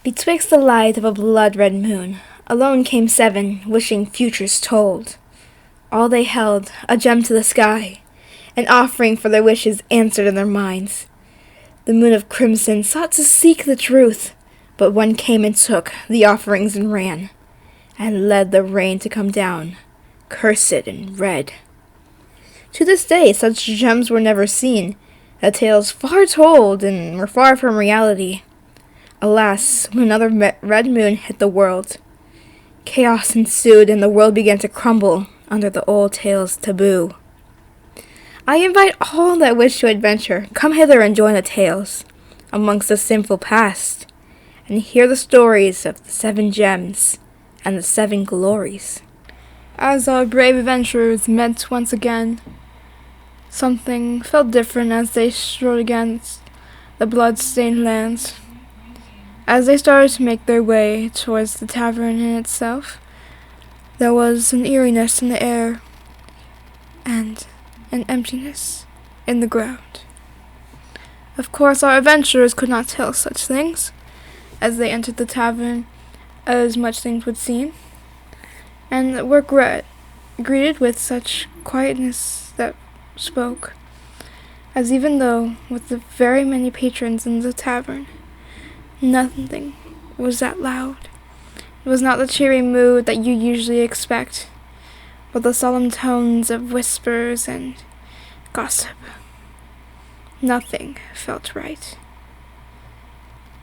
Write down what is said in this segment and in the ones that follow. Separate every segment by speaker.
Speaker 1: Betwixt the light of a blood-red moon, alone came 7, wishing futures told. All they held, a gem to the sky, an offering for their wishes answered in their minds. The moon of crimson sought to seek the truth, but one came and took the offerings and ran, and led the rain to come down, cursed and red. To this day, such gems were never seen, the tales far told and were far from reality. Alas, when another red moon hit the world, chaos ensued and the world began to crumble under the old tales' taboo. I invite all that wish to adventure, come hither and join the tales amongst the sinful past, and hear the stories of the 7 gems and the 7 glories. As our brave adventurers met once again, something felt different as they strode against the blood-stained lands. As they started to make their way towards the tavern in itself, there was an eeriness in the air and an emptiness in the ground. Of course, our adventurers could not tell such things as they entered the tavern, as much things would seem, and were greeted with such quietness that spoke, as even though with the very many patrons in the tavern, nothing was that loud. It was not the cheery mood that you usually expect, but the solemn tones of whispers and gossip. Nothing felt right.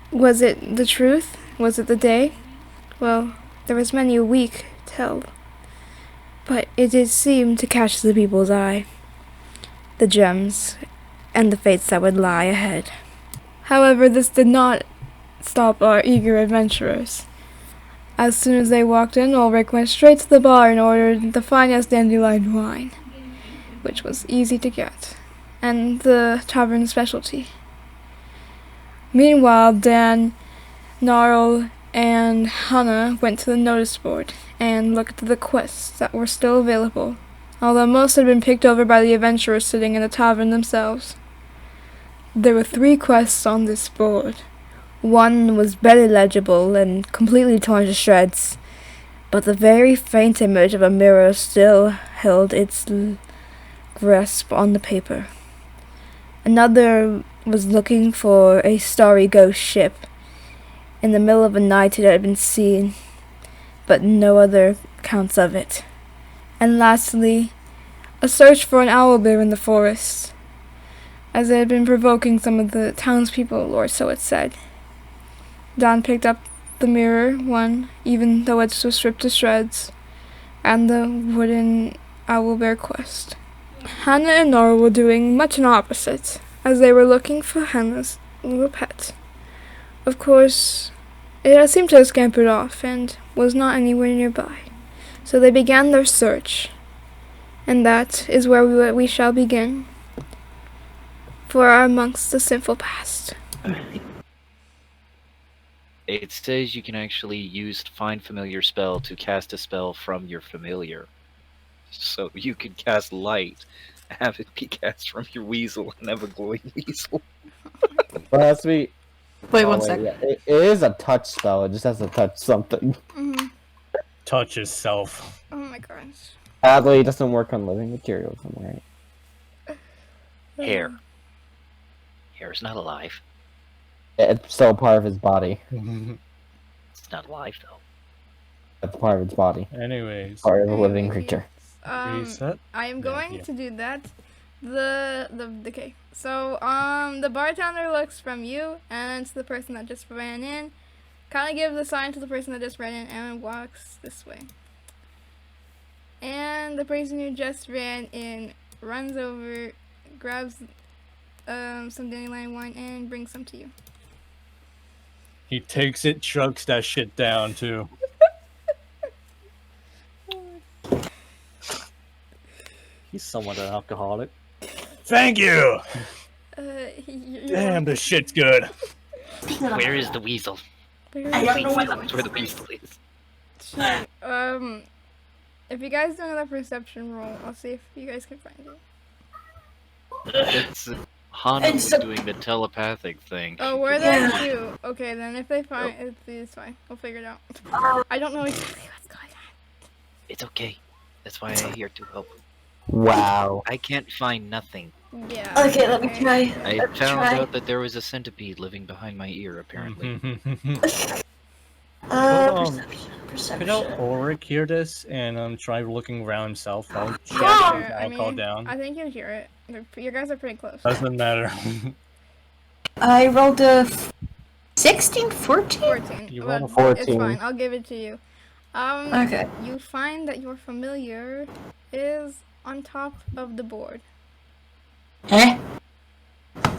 Speaker 1: Was it the truth? Was it the day? Well, there was many a week tell, but it did seem to catch the people's eye, the gems and the fates that would lie ahead. However, this did not stop our eager adventurers. As soon as they walked in, Ulric went straight to the bar and ordered the finest dandelion wine, which was easy to get, and the tavern specialty. Meanwhile, Daan, Gnarl, and Hana went to the notice board and looked at the quests that were still available, although most had been picked over by the adventurers sitting in the tavern themselves. There were 3 quests on this board. One was barely legible and completely torn to shreds, but the very faint image of a mirror still held its grasp on the paper. Another was looking for a starry ghost ship. In the middle of the night it had been seen, but no other accounts of it. And lastly, a search for an owlbear in the forest, as it had been provoking some of the townspeople, or so it said. Daan picked up the mirror one, even though it was stripped to shreds, and the wooden owlbear quest. Hana and Rawr were doing much an opposite, as they were looking for Hana's little pet. Of course, it had seemed to have scampered off and was not anywhere nearby, so they began their search, and that is where we shall begin for our amongst the sinful past.
Speaker 2: It says you can actually use Find Familiar spell to cast a spell from your familiar. So you could cast Light, have it be cast from your weasel, and have a glowing weasel.
Speaker 3: Well, that's me.
Speaker 4: Wait, one second.
Speaker 3: Yeah. It is a touch spell. It just has to touch something.
Speaker 1: Mm-hmm.
Speaker 5: Touch yourself.
Speaker 1: Oh my gosh.
Speaker 3: Sadly, it doesn't work on living materials. I'm right.
Speaker 2: Hair. Hair is not alive.
Speaker 3: It's still part of his body.
Speaker 2: It's not alive, though.
Speaker 3: It's part of its body.
Speaker 5: Anyways.
Speaker 3: Part of a living creature.
Speaker 5: Reset?
Speaker 1: I am going
Speaker 5: Yeah.
Speaker 1: to do that. Okay. So, the bartender looks from you and to the person that just ran in. Kind of gives a sign to the person that just ran in and walks this way. And the person who just ran in runs over, grabs some dandelion wine and brings some to you.
Speaker 5: He takes it, chugs that shit down, too.
Speaker 6: He's somewhat an alcoholic.
Speaker 5: Thank you!
Speaker 1: You're
Speaker 5: Damn, this shit's good.
Speaker 2: Where is the weasel?
Speaker 1: welcome.
Speaker 2: Please tell us where the weasel is.
Speaker 1: Sure. If you guys do another perception roll, I'll see if you guys can find it.
Speaker 2: Hana
Speaker 4: And
Speaker 2: was
Speaker 4: so-
Speaker 2: doing the telepathic thing.
Speaker 1: Oh,
Speaker 2: She
Speaker 1: were
Speaker 2: could-
Speaker 1: they
Speaker 4: Yeah.
Speaker 1: too? Okay, then if they find it's fine. We'll figure it out. I don't know exactly what's going on.
Speaker 2: It's okay. That's why I'm here to help.
Speaker 3: Wow.
Speaker 2: I can't find nothing.
Speaker 1: Yeah.
Speaker 4: Okay, let me try.
Speaker 2: I
Speaker 4: Let me
Speaker 2: found
Speaker 4: try.
Speaker 2: out that there was a centipede living behind my ear, apparently.
Speaker 4: Perception.
Speaker 5: Could Ulric hear this and try looking around himself while
Speaker 1: Yeah,
Speaker 5: shouting
Speaker 1: sure.
Speaker 5: I'll call down?
Speaker 1: I think you hear it. You guys are pretty close.
Speaker 5: Doesn't matter.
Speaker 4: I rolled a 16, 14?
Speaker 1: 14.
Speaker 5: You
Speaker 1: but
Speaker 5: rolled a
Speaker 1: It's
Speaker 3: 14.
Speaker 1: fine. I'll give it to you.
Speaker 4: Okay.
Speaker 1: You find that your familiar is on top of the board.
Speaker 4: Eh?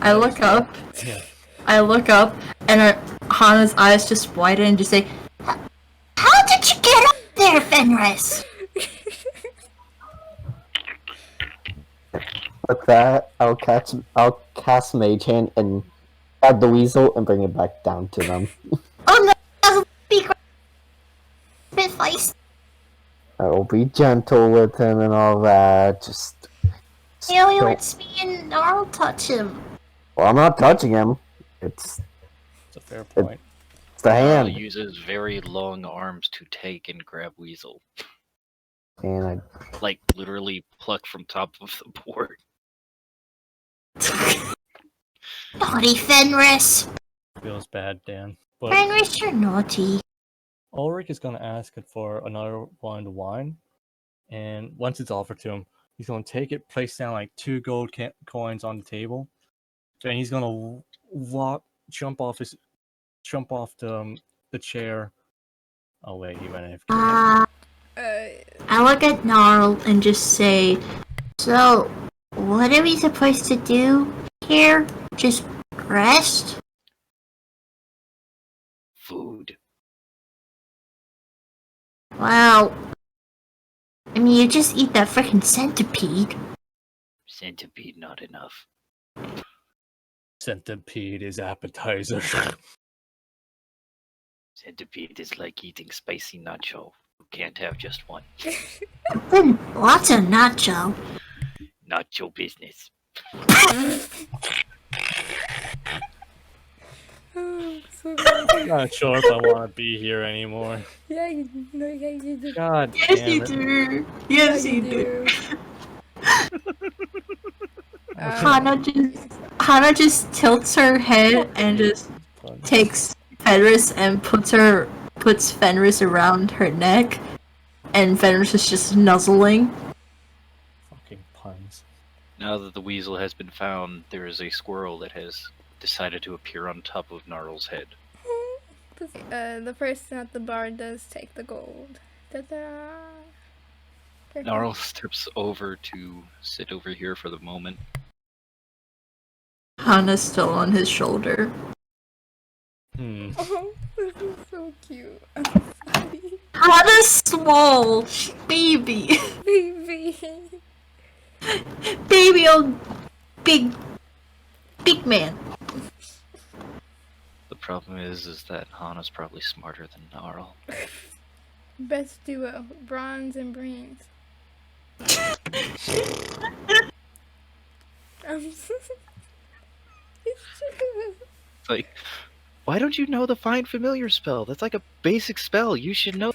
Speaker 4: I look up.
Speaker 5: Yeah.
Speaker 4: I look up, and Hana's eyes just widen and just say, "How did you get up there, Fenris?"
Speaker 3: With that, I'll cast Mage Hand and grab the weasel and bring it back down to them.
Speaker 4: Oh no, that's a big bit feisty.
Speaker 3: I will be gentle with him and all that. Just
Speaker 4: He only
Speaker 3: don't-
Speaker 4: lets me and Gnarl touch him.
Speaker 3: well, I'm not touching him. It's
Speaker 5: It's a fair point.
Speaker 3: the
Speaker 2: Gnarl
Speaker 3: hand.
Speaker 2: uses very long arms to take and grab Weasel.
Speaker 3: And I
Speaker 2: Like, literally pluck from top of the board.
Speaker 4: Naughty Fenris.
Speaker 5: Feels bad, Dan. But
Speaker 4: Fenris, you're naughty.
Speaker 5: Ulric is gonna ask for another blind wine, and once it's offered to him, he's gonna take it, place down like 2 gold coins on the table, and he's gonna jump off the chair. Oh wait, he went AFK.
Speaker 4: I look at Gnarl and just say, "So, what are we supposed to do here? Just rest?"
Speaker 2: Food.
Speaker 4: Wow. I mean, you just eat that freaking centipede.
Speaker 2: Centipede not enough.
Speaker 5: Centipede is appetizer.
Speaker 2: Centipede is like eating spicy nacho. You can't have just one.
Speaker 4: Lots of nacho.
Speaker 2: Nacho business.
Speaker 1: So good.
Speaker 5: Not sure if I want to be here anymore.
Speaker 1: Yeah, you do.
Speaker 5: God
Speaker 4: Yes,
Speaker 5: damn
Speaker 4: you
Speaker 5: it.
Speaker 4: do. Yes, you do. Hana just tilts her head and just takes Fenris and puts Fenris around her neck, and Fenris is just nuzzling.
Speaker 5: Fucking puns.
Speaker 2: Now that the weasel has been found, there is a squirrel that has decided to appear on top of Gnarl's head.
Speaker 1: The person at the bar does take the gold. Ta-da!
Speaker 2: Gnarl steps over to sit over here for the moment.
Speaker 4: Hana's still on his shoulder.
Speaker 1: Oh, this is so cute.
Speaker 4: Hana's small, baby,
Speaker 1: Baby.
Speaker 4: baby old big man.
Speaker 2: The problem is that Hana's probably smarter than Gnarl.
Speaker 1: Best duo, bronze and brains. It's true.
Speaker 2: It's like, why don't you know the Find Familiar spell? That's like a basic spell. You should know.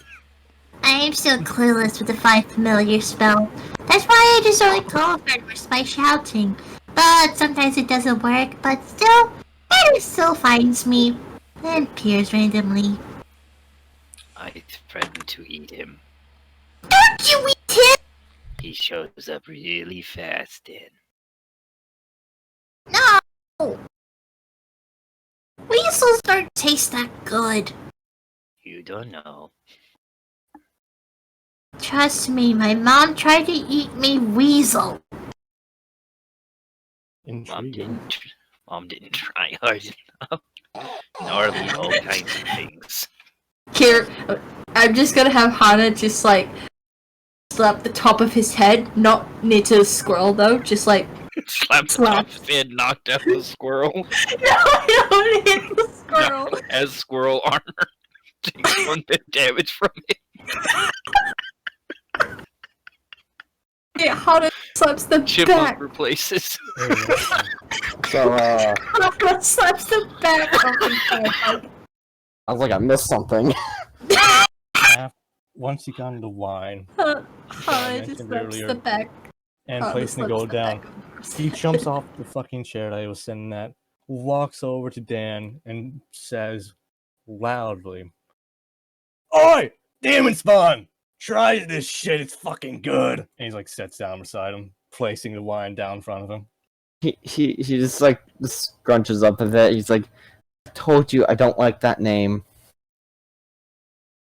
Speaker 4: I am still clueless with the Find Familiar spell. That's why I just only call Fenris by shouting. But sometimes it doesn't work, but still, Fenris still finds me and appears randomly.
Speaker 2: I threatened to eat him.
Speaker 4: Don't you eat him!
Speaker 2: He shows up really fast then.
Speaker 4: No! Weasels don't taste that good.
Speaker 2: You don't know.
Speaker 4: Trust me, my mom tried to eat me weasel.
Speaker 5: Intriguing.
Speaker 2: Mom didn't try hard enough. Gnarly all kinds of things.
Speaker 4: Here, I'm just gonna have Hana just like slap the top of his head, not near to the squirrel though, just like
Speaker 2: Slap the top of his head, knocked out the squirrel.
Speaker 4: no, I don't hit the squirrel.
Speaker 2: Gnarl has squirrel armor. Takes 1 bit damage from it.
Speaker 1: Okay, Hana slaps the
Speaker 2: Chipmunk
Speaker 1: back.
Speaker 2: replaces.
Speaker 3: So,
Speaker 1: Hana slaps the back of the head.
Speaker 3: I was like, I missed something.
Speaker 5: Once you got into wine,
Speaker 1: Hana
Speaker 5: mentioned
Speaker 1: just slaps
Speaker 5: earlier,
Speaker 1: the back.
Speaker 5: and
Speaker 1: Hana
Speaker 5: placing the
Speaker 1: slaps
Speaker 5: gold
Speaker 1: the
Speaker 5: down,
Speaker 1: back of the horse's
Speaker 5: he
Speaker 1: head.
Speaker 5: jumps off the fucking chair that he was sitting at, walks over to Dan, and says loudly, "Oi! Demon Spawn! Try this shit, it's fucking good!" And he's like, sits down beside him, placing the wine down in front of him.
Speaker 3: He just like scrunches up a bit. He's like, I told you I don't like that name.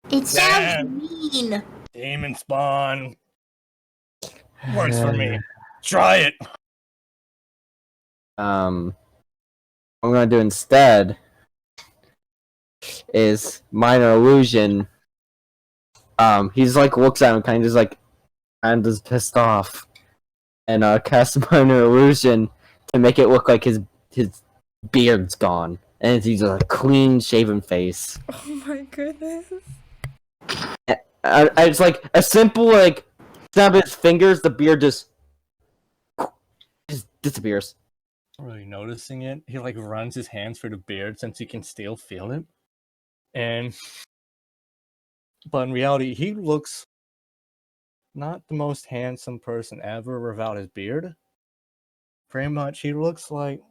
Speaker 4: It sounds
Speaker 5: Dan.
Speaker 4: mean.
Speaker 5: Demon Spawn! Works for me. Try it!
Speaker 3: What I'm gonna do instead is minor illusion. He's like looks at him, kind of just like, and is pissed off, and casts minor illusion to make it look like his beard's gone, and he's a clean shaven face.
Speaker 1: Oh my goodness.
Speaker 3: It's like a simple like snap of his fingers, the beard just disappears.
Speaker 5: Really noticing it, he like runs his hands through the beard since he can still feel it. But in reality, he looks not the most handsome person ever without his beard. Pretty much, he looks like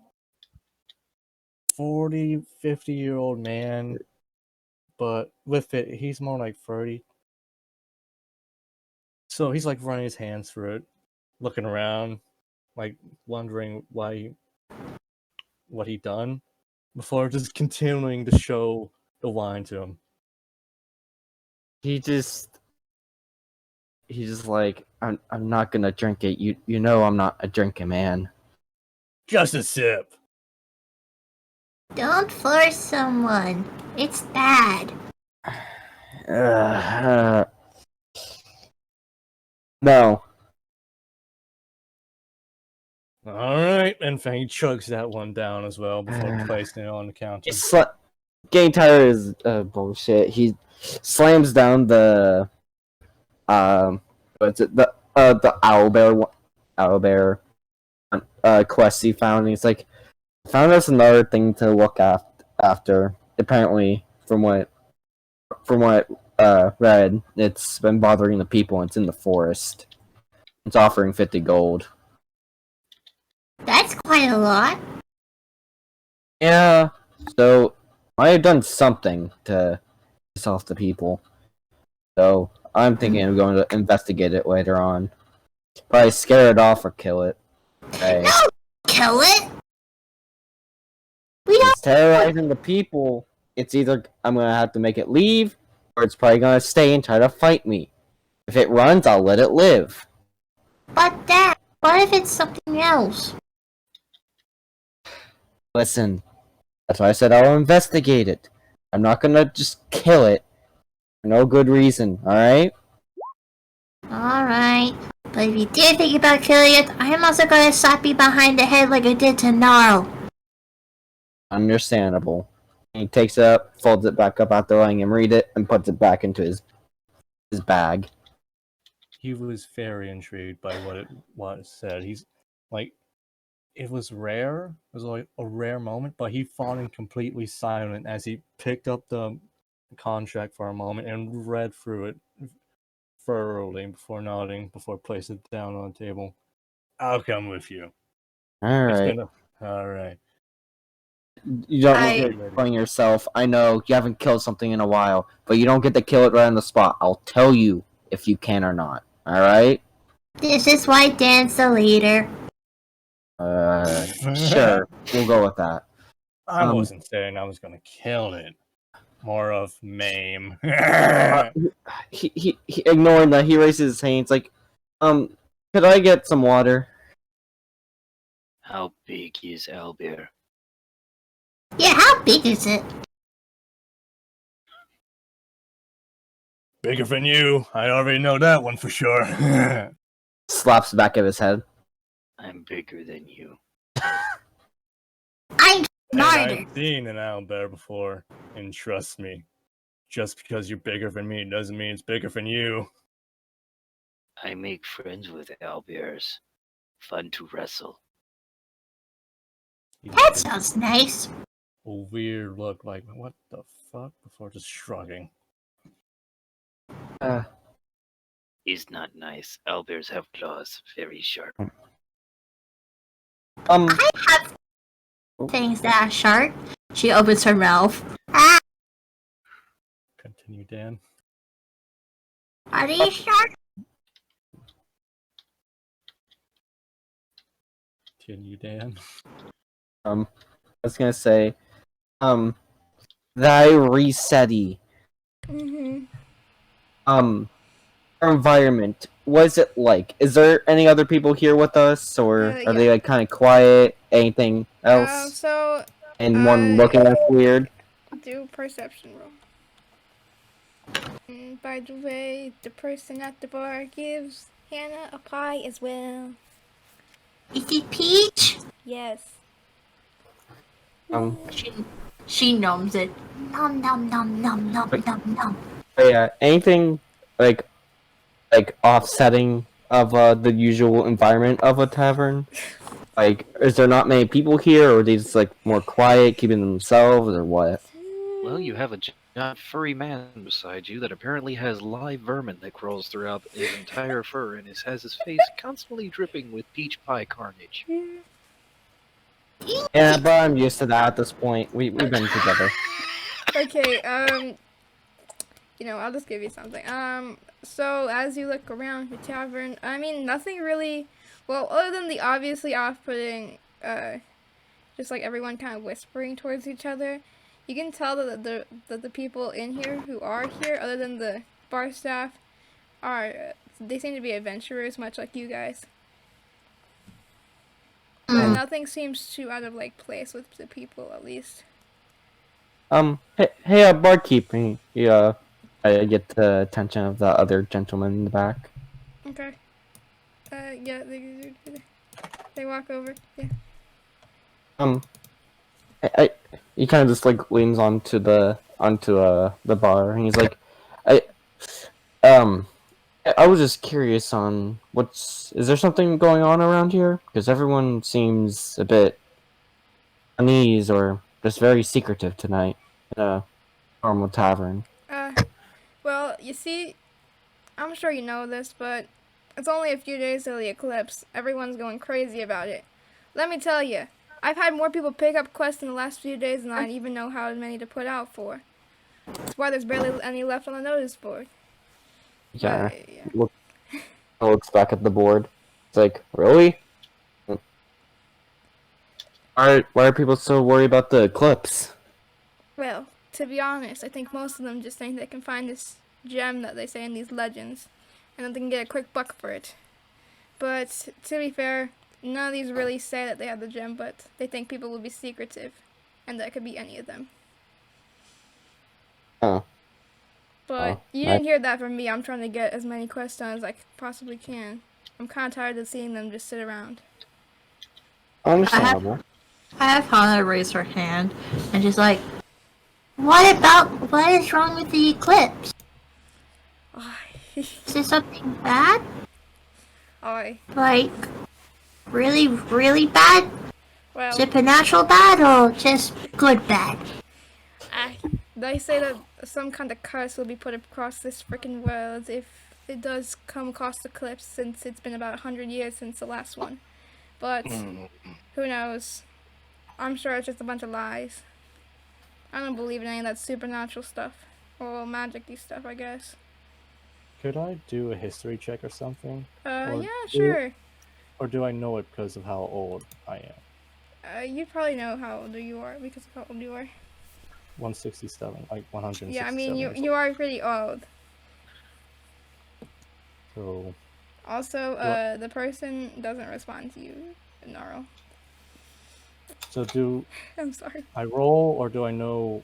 Speaker 5: 40, 50-year-old man, but with it, he's more like 30. So he's like running his hands through it, looking around, like wondering what he done, before just continuing to show the wine to him.
Speaker 3: He's just like, I'm not gonna drink it. You know I'm not a drinking man.
Speaker 5: Just a sip.
Speaker 4: Don't force someone. It's bad.
Speaker 3: No.
Speaker 5: Alright, and he chugs that one down as well before placing it on the counter.
Speaker 3: Getting tired is bullshit. He slams down the what's it, the owlbear quest he found. And he's like, found us another thing to look after. Apparently, from what read, it's been bothering the people. And it's in the forest. It's offering 50 gold.
Speaker 4: That's quite a lot.
Speaker 3: Yeah, so I have done something to piss off the people. So I'm thinking of going to investigate it later on. Probably scare it off or kill it. Okay.
Speaker 4: No! Kill it! We don't.
Speaker 3: It's terrorizing the people. It's either I'm gonna have to make it leave, or it's probably gonna stay and try to fight me. If it runs, I'll let it live.
Speaker 4: But Dad, what if it's something else?
Speaker 3: Listen, that's why I said I'll investigate it. I'm not gonna just kill it for no good reason, alright?
Speaker 4: Alright. But if you did think about killing it, I am also gonna slap you behind the head like I did to Gnarl.
Speaker 3: Understandable. He takes it up, folds it back up after letting him read it, and puts it back into his bag.
Speaker 5: He was very intrigued by what it said. He's like, it was rare. It was like a rare moment, but he fallen completely silent as he picked up the contract for a moment and read through it thoroughly before nodding, before placing it down on the table. I'll come with you.
Speaker 3: Alright.
Speaker 5: Alright.
Speaker 3: You don't need to explain yourself. I know you haven't killed something in a while, but you don't get to kill it right on the spot. I'll tell you if you can or not. Alright?
Speaker 4: This is why Dan's the leader.
Speaker 3: Sure. We'll go with that.
Speaker 5: I wasn't saying I was gonna kill it. More of maim.
Speaker 3: He ignoring that, he raises his hands like, could I get some water?
Speaker 2: How big is Owlbear?
Speaker 4: Yeah, how big is it?
Speaker 5: Bigger than you. I already know that one for sure.
Speaker 3: Slaps the back of his head.
Speaker 2: I'm bigger than you.
Speaker 4: I'm
Speaker 5: And
Speaker 4: smarter.
Speaker 5: I've seen an owlbear before, and trust me, just because you're bigger than me doesn't mean it's bigger than you.
Speaker 2: I make friends with owlbears. Fun to wrestle.
Speaker 5: He
Speaker 4: That
Speaker 5: gives
Speaker 4: sounds nice.
Speaker 5: a weird look, like what the fuck, before just shrugging.
Speaker 3: Uh,
Speaker 2: He's not nice. Owlbears have claws, very sharp.
Speaker 4: I have things that are sharp. She opens her mouth. Ah,
Speaker 5: Continue, Dan.
Speaker 4: are these sharp?
Speaker 5: Continue, Dan.
Speaker 3: I was gonna say, thy resetty,
Speaker 1: Mm-hmm.
Speaker 3: our environment, what is it like? Is there any other people here with us, or are
Speaker 1: Yeah.
Speaker 3: they like kind of quiet? Anything else?
Speaker 1: So,
Speaker 3: Anyone looking at us weird?
Speaker 1: do perception roll. And by the way, the person at the bar gives Hannah a pie as well.
Speaker 4: Is it Peach?
Speaker 1: Yes.
Speaker 3: Um,
Speaker 4: She gnomes it. Nom nom nom nom nom nom nom.
Speaker 3: but yeah, anything like offsetting of the usual environment of a tavern? Like, is there not many people here, or are they just like more quiet, keeping to themselves, or what?
Speaker 2: Well, you have a giant furry man beside you that apparently has live vermin that crawls throughout his entire fur and has his face constantly dripping with peach pie carnage.
Speaker 3: Yeah, but I'm used to that at this point. We've been together.
Speaker 1: Okay, I'll just give you something. So as you look around the tavern, I mean, nothing really, well, other than the obviously off-putting, just like everyone kind of whispering towards each other, you can tell that the people in here who are here, other than the bar staff, they seem to be adventurers, much like you guys. But nothing seems too out of, like, place with the people, at least.
Speaker 3: Hey, barkeep. Yeah, I get the attention of the other gentleman in the back.
Speaker 1: Okay. Yeah, they walk over, yeah.
Speaker 3: He kind of just like leans onto the bar, and he's like, I was just curious on is there something going on around here? Because everyone seems a bit uneasy or just very secretive tonight in a normal tavern.
Speaker 1: Well, you see, I'm sure you know this, but it's only a few days till the eclipse. Everyone's going crazy about it. Let me tell you, I've had more people pick up quests in the last few days than I even know how many to put out for. That's why there's barely any left on the notice board.
Speaker 3: Yeah,
Speaker 1: Yeah.
Speaker 3: looks back at the board. It's like, really? Why are people so worried about the eclipse?
Speaker 1: Well, to be honest, I think most of them just think they can find this gem that they say in these legends, and then they can get a quick buck for it. But, to be fair, none of these really say that they have the gem, but they think people will be secretive, and that could be any of them.
Speaker 3: Oh.
Speaker 1: But you didn't hear that from me. I'm trying to get as many quests done as I possibly can. I'm kind of tired of seeing them just sit around.
Speaker 3: Understandable.
Speaker 4: I have Hana raise her hand and just like, what is wrong with the eclipse? Is there something bad? Like, really, really bad?
Speaker 1: Well,
Speaker 4: Supernatural bad or just good bad?
Speaker 1: they say that some kind of curse will be put across this freaking world if it does come across the eclipse, since it's been about 100 years since the last one. But who knows? I'm sure it's just a bunch of lies. I don't believe in any of that supernatural stuff. Or magic-y stuff, I guess.
Speaker 5: Could I do a history check or something?
Speaker 1: Yeah, sure.
Speaker 5: Or do I know it because of how old I am?
Speaker 1: You probably know how old you are because of how old you are.
Speaker 5: 167, like 167.
Speaker 1: Yeah, I mean,
Speaker 5: years
Speaker 1: you
Speaker 5: old.
Speaker 1: are pretty old.
Speaker 5: So,
Speaker 1: Also, the person doesn't respond to you, Gnarl.
Speaker 5: so do
Speaker 1: I'm sorry.
Speaker 5: I roll or do I know,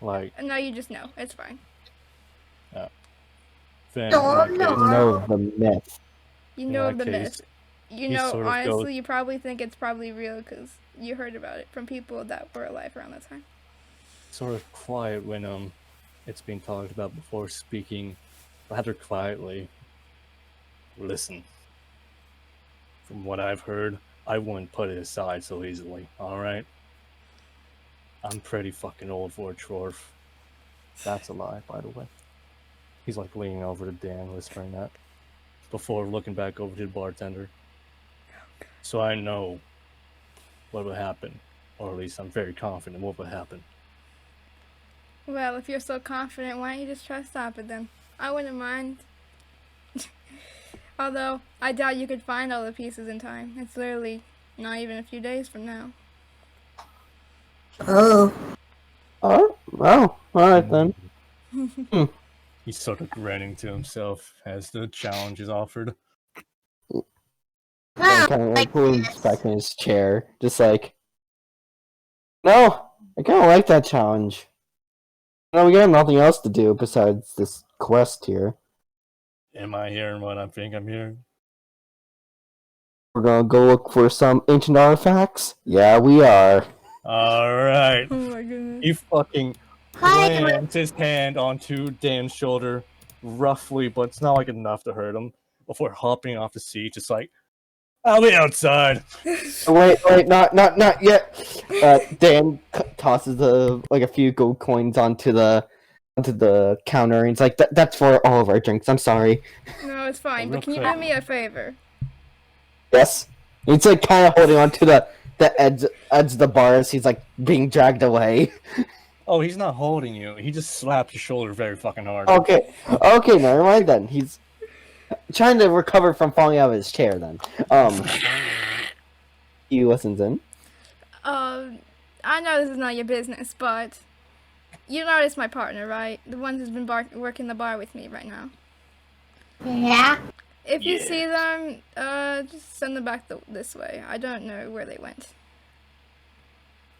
Speaker 5: like...
Speaker 1: No, you just know. It's fine.
Speaker 5: Then
Speaker 4: No,
Speaker 5: in that
Speaker 4: no.
Speaker 5: case,
Speaker 3: Know the myth.
Speaker 1: You
Speaker 5: In
Speaker 1: know
Speaker 5: that
Speaker 1: the
Speaker 5: case,
Speaker 1: myth. You
Speaker 5: he
Speaker 1: know,
Speaker 5: sort of
Speaker 1: honestly,
Speaker 5: goes-
Speaker 1: you probably think it's probably real because you heard about it from people that were alive around that time.
Speaker 5: sort of quiet when it's being talked about before speaking rather quietly. Listen. From what I've heard, I wouldn't put it aside so easily, alright? I'm pretty fucking old for a dwarf. That's a lie, by the way. He's like leaning over to Dan, whispering that, before looking back over to the bartender. So I know what will happen, or at least I'm very confident what will happen.
Speaker 1: Well, if you're so confident, why don't you just try to stop it then? I wouldn't mind. Although, I doubt you could find all the pieces in time. It's literally not even a few days from now.
Speaker 4: Oh.
Speaker 3: Oh, well, alright then.
Speaker 5: He's sort of grinning to himself as the challenge is offered.
Speaker 3: And
Speaker 4: Well,
Speaker 3: kind of
Speaker 4: like
Speaker 3: leans
Speaker 4: this.
Speaker 3: back in his chair, just like, no, I kind of like that challenge. No, we got nothing else to do besides this quest here.
Speaker 5: Am I hearing what I think I'm hearing?
Speaker 3: We're gonna go look for some ancient artifacts? Yeah, we are.
Speaker 5: Alright.
Speaker 1: Oh my goodness.
Speaker 5: He fucking
Speaker 4: Hi.
Speaker 5: slams his hand onto Dan's shoulder, roughly, but it's not like enough to hurt him, before hopping off the seat, just like, I'll be outside.
Speaker 3: Wait, not yet. Dan tosses a few gold coins onto the counter, and he's like, "That's for all of our drinks. I'm sorry."
Speaker 1: No, it's fine,
Speaker 5: Real
Speaker 1: but can you
Speaker 5: quick.
Speaker 1: do me a favor?
Speaker 3: Yes. He's like kind of holding on to the edge of the bar as he's like being dragged away.
Speaker 5: Oh, he's not holding you. He just slapped your shoulder very fucking hard.
Speaker 3: Okay, never mind then. He's trying to recover from falling out of his chair. Then, he listens in.
Speaker 1: I know this is not your business, but you notice my partner, right? The one who's been working the bar with me right now.
Speaker 4: Yeah.
Speaker 1: If you
Speaker 2: Yes.
Speaker 1: see them, just send them back this way. I don't know where they went.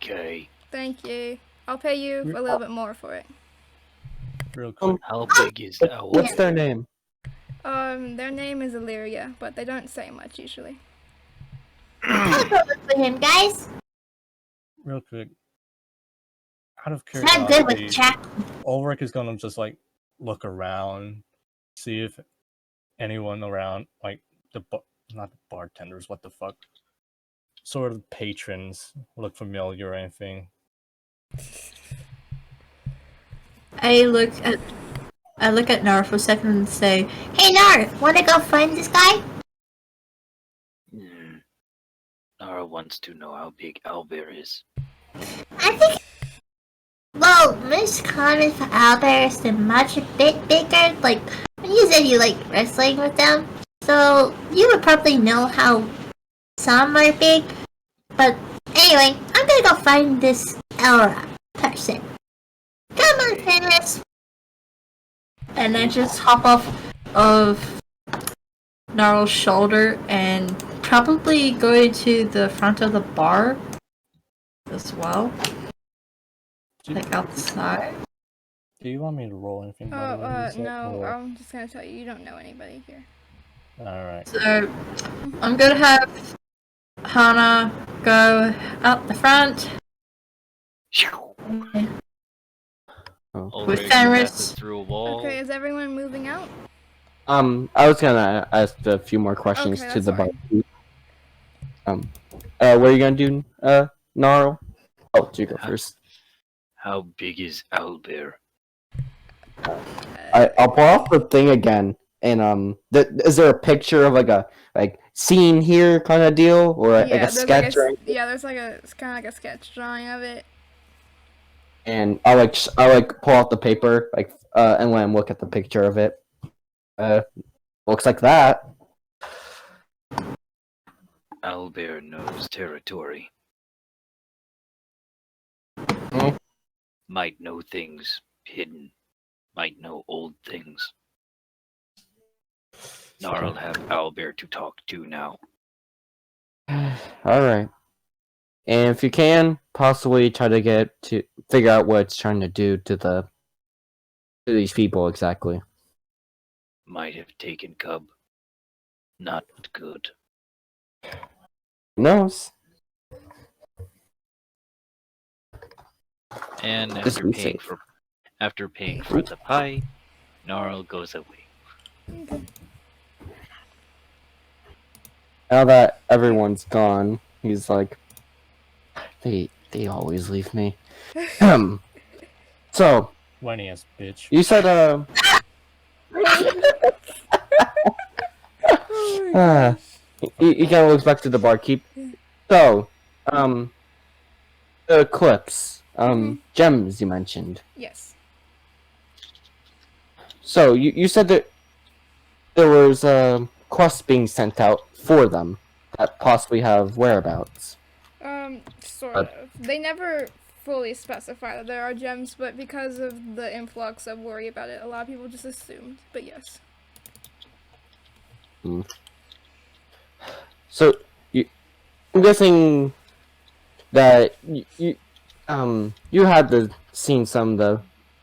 Speaker 2: Okay.
Speaker 1: Thank you. I'll pay you a little bit more for it.
Speaker 5: Real quick.
Speaker 2: How big is the owl?
Speaker 3: What's their name?
Speaker 1: Their name is Illyria, but they don't say much usually.
Speaker 4: I'll go look for him, guys.
Speaker 5: Real quick. Out of
Speaker 4: It's not good with
Speaker 5: curiosity,
Speaker 4: chat.
Speaker 5: Ulric is gonna just like look around, see if anyone around, like not the bartenders, what the fuck, sort of patrons look familiar or anything.
Speaker 7: I look at Gnarl for a second and say,
Speaker 4: Hey, Nar, wanna go find this guy?
Speaker 2: Nara wants to know how big Owlbear is.
Speaker 4: I think. Well, most common for owlbears, they're much a bit bigger. Like, when you said you like wrestling with them, so you would probably know how some are big. But anyway, I'm gonna go find this Elra person. Come on, Ferris.
Speaker 7: and I just hop off of Gnarl's shoulder and probably go to the front of the bar as well. Like outside.
Speaker 5: Do you want me to roll anything? by the way, Lisa,
Speaker 1: No,
Speaker 5: or-
Speaker 1: I'm just gonna tell you don't know anybody here.
Speaker 5: Alright.
Speaker 7: So I'm gonna have Hana go out the front.
Speaker 2: Ulric
Speaker 7: Ferris.
Speaker 2: passes through a wall.
Speaker 1: Okay, is everyone moving out?
Speaker 3: I was gonna ask a few more questions
Speaker 1: Okay,
Speaker 3: to the bar.
Speaker 1: that's
Speaker 3: What are you gonna do, Gnarl? Oh, you go first.
Speaker 2: How big is Owlbear?
Speaker 3: I'll pull off the thing again, and is there a picture of like a scene here kind of deal, or like a
Speaker 1: there's
Speaker 3: sketch?
Speaker 1: there's like it's kind of like a sketch drawing of it.
Speaker 3: And I pull out the paper and let him look at the picture of it. Looks like that.
Speaker 2: Owlbear knows territory.
Speaker 3: Hmm?
Speaker 2: Might know things hidden. Might know old things. Gnarl have Owlbear to talk to now.
Speaker 3: All right. And if you can, possibly try to figure out what it's trying to do to these people exactly.
Speaker 2: Might have taken Cub. Not good.
Speaker 3: Who knows?
Speaker 2: And
Speaker 3: Just
Speaker 2: after
Speaker 3: be
Speaker 2: paying
Speaker 3: safe.
Speaker 2: for the pie, Gnarl goes away.
Speaker 3: Now that everyone's gone, he's like, they always leave me. So,
Speaker 5: Whiny ass bitch.
Speaker 3: you said, he kind of looks back to the barkeep. So, the eclipse, gems you mentioned.
Speaker 1: Yes.
Speaker 3: So, you said that there was a quest being sent out for them that possibly have whereabouts.
Speaker 1: Sort of. They never fully specify that there are gems, but because of the influx of worry about it, a lot of people just assumed. But yes.
Speaker 3: So, I'm guessing that you had seen some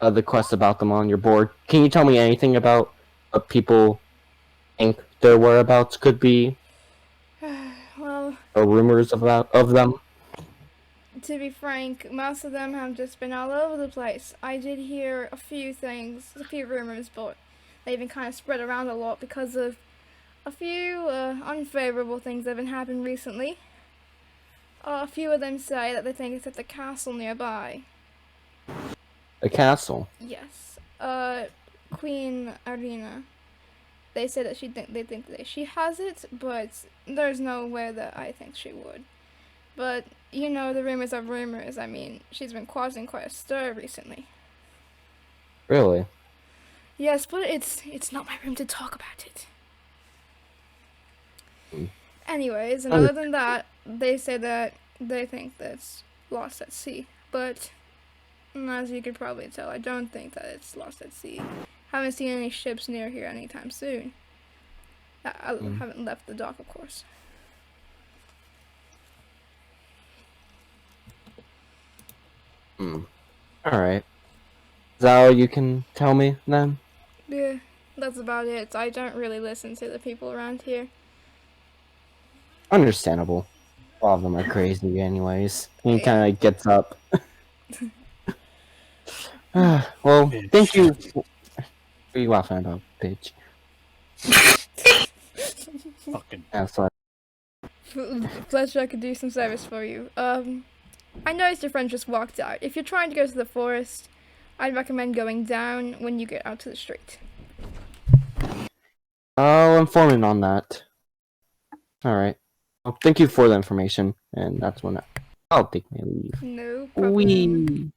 Speaker 3: of the quests about them on your board. Can you tell me anything about what people think their whereabouts could be,
Speaker 1: Well,
Speaker 3: or rumors of them?
Speaker 1: to be frank, most of them have just been all over the place. I did hear a few things, a few rumors, but they've been kind of spread around a lot because of a few unfavorable things that have been happening recently. A few of them say that they think it's at the castle nearby.
Speaker 3: A castle.
Speaker 1: Yes. Queen Arena. They say that they think that she has it, but there's no way that I think she would. But, you know, the rumors are rumors. I mean, she's been causing quite a stir recently.
Speaker 3: Really?
Speaker 1: Yes, but it's not my room to talk about it. Anyways, and other than that, they say that they think that it's lost at sea. But, as you could probably tell, I don't think that it's lost at sea. Haven't seen any ships near here anytime soon. I haven't left the dock, of course.
Speaker 3: Alright. Is that all you can tell me, then?
Speaker 1: Yeah, that's about it. I don't really listen to the people around here.
Speaker 3: Understandable. A lot of them are crazy anyways. He kind of gets up. Well, thank you. What are you laughing about, bitch?
Speaker 5: Fucking.
Speaker 3: Yeah, sorry.
Speaker 1: Pleasure I could do some service for you. I noticed your friend just walked out. If you're trying to go to the forest, I'd recommend going down when you get out to the street.
Speaker 3: I'll inform him on that. Alright. Well, thank you for the information, and that's when I'll take my leave.
Speaker 1: No problem.
Speaker 3: Wee.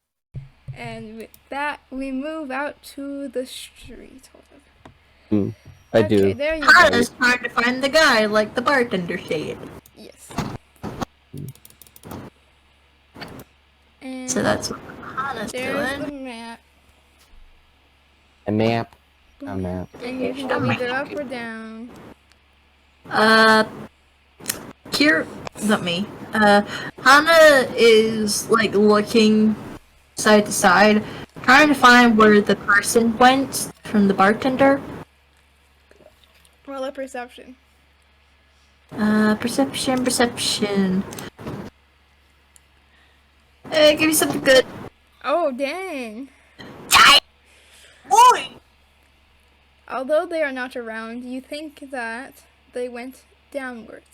Speaker 1: And with that, we move out to the street.
Speaker 3: I
Speaker 1: Okay,
Speaker 3: do.
Speaker 1: there you
Speaker 7: Hana
Speaker 1: go.
Speaker 7: is trying to find the guy, like the bartender said.
Speaker 1: Yes. And
Speaker 7: So that's what Hana's
Speaker 1: there's
Speaker 7: doing.
Speaker 1: the map.
Speaker 3: A map. A map.
Speaker 1: And you can go either up or down.
Speaker 7: Kyra, not me. Hana is like looking side to side, trying to find where the person went from the bartender.
Speaker 1: Roll a perception.
Speaker 7: Perception. Hey, give me something good.
Speaker 1: Oh, dang.
Speaker 7: Oi!
Speaker 1: Although they are not around, you think that they went downwards.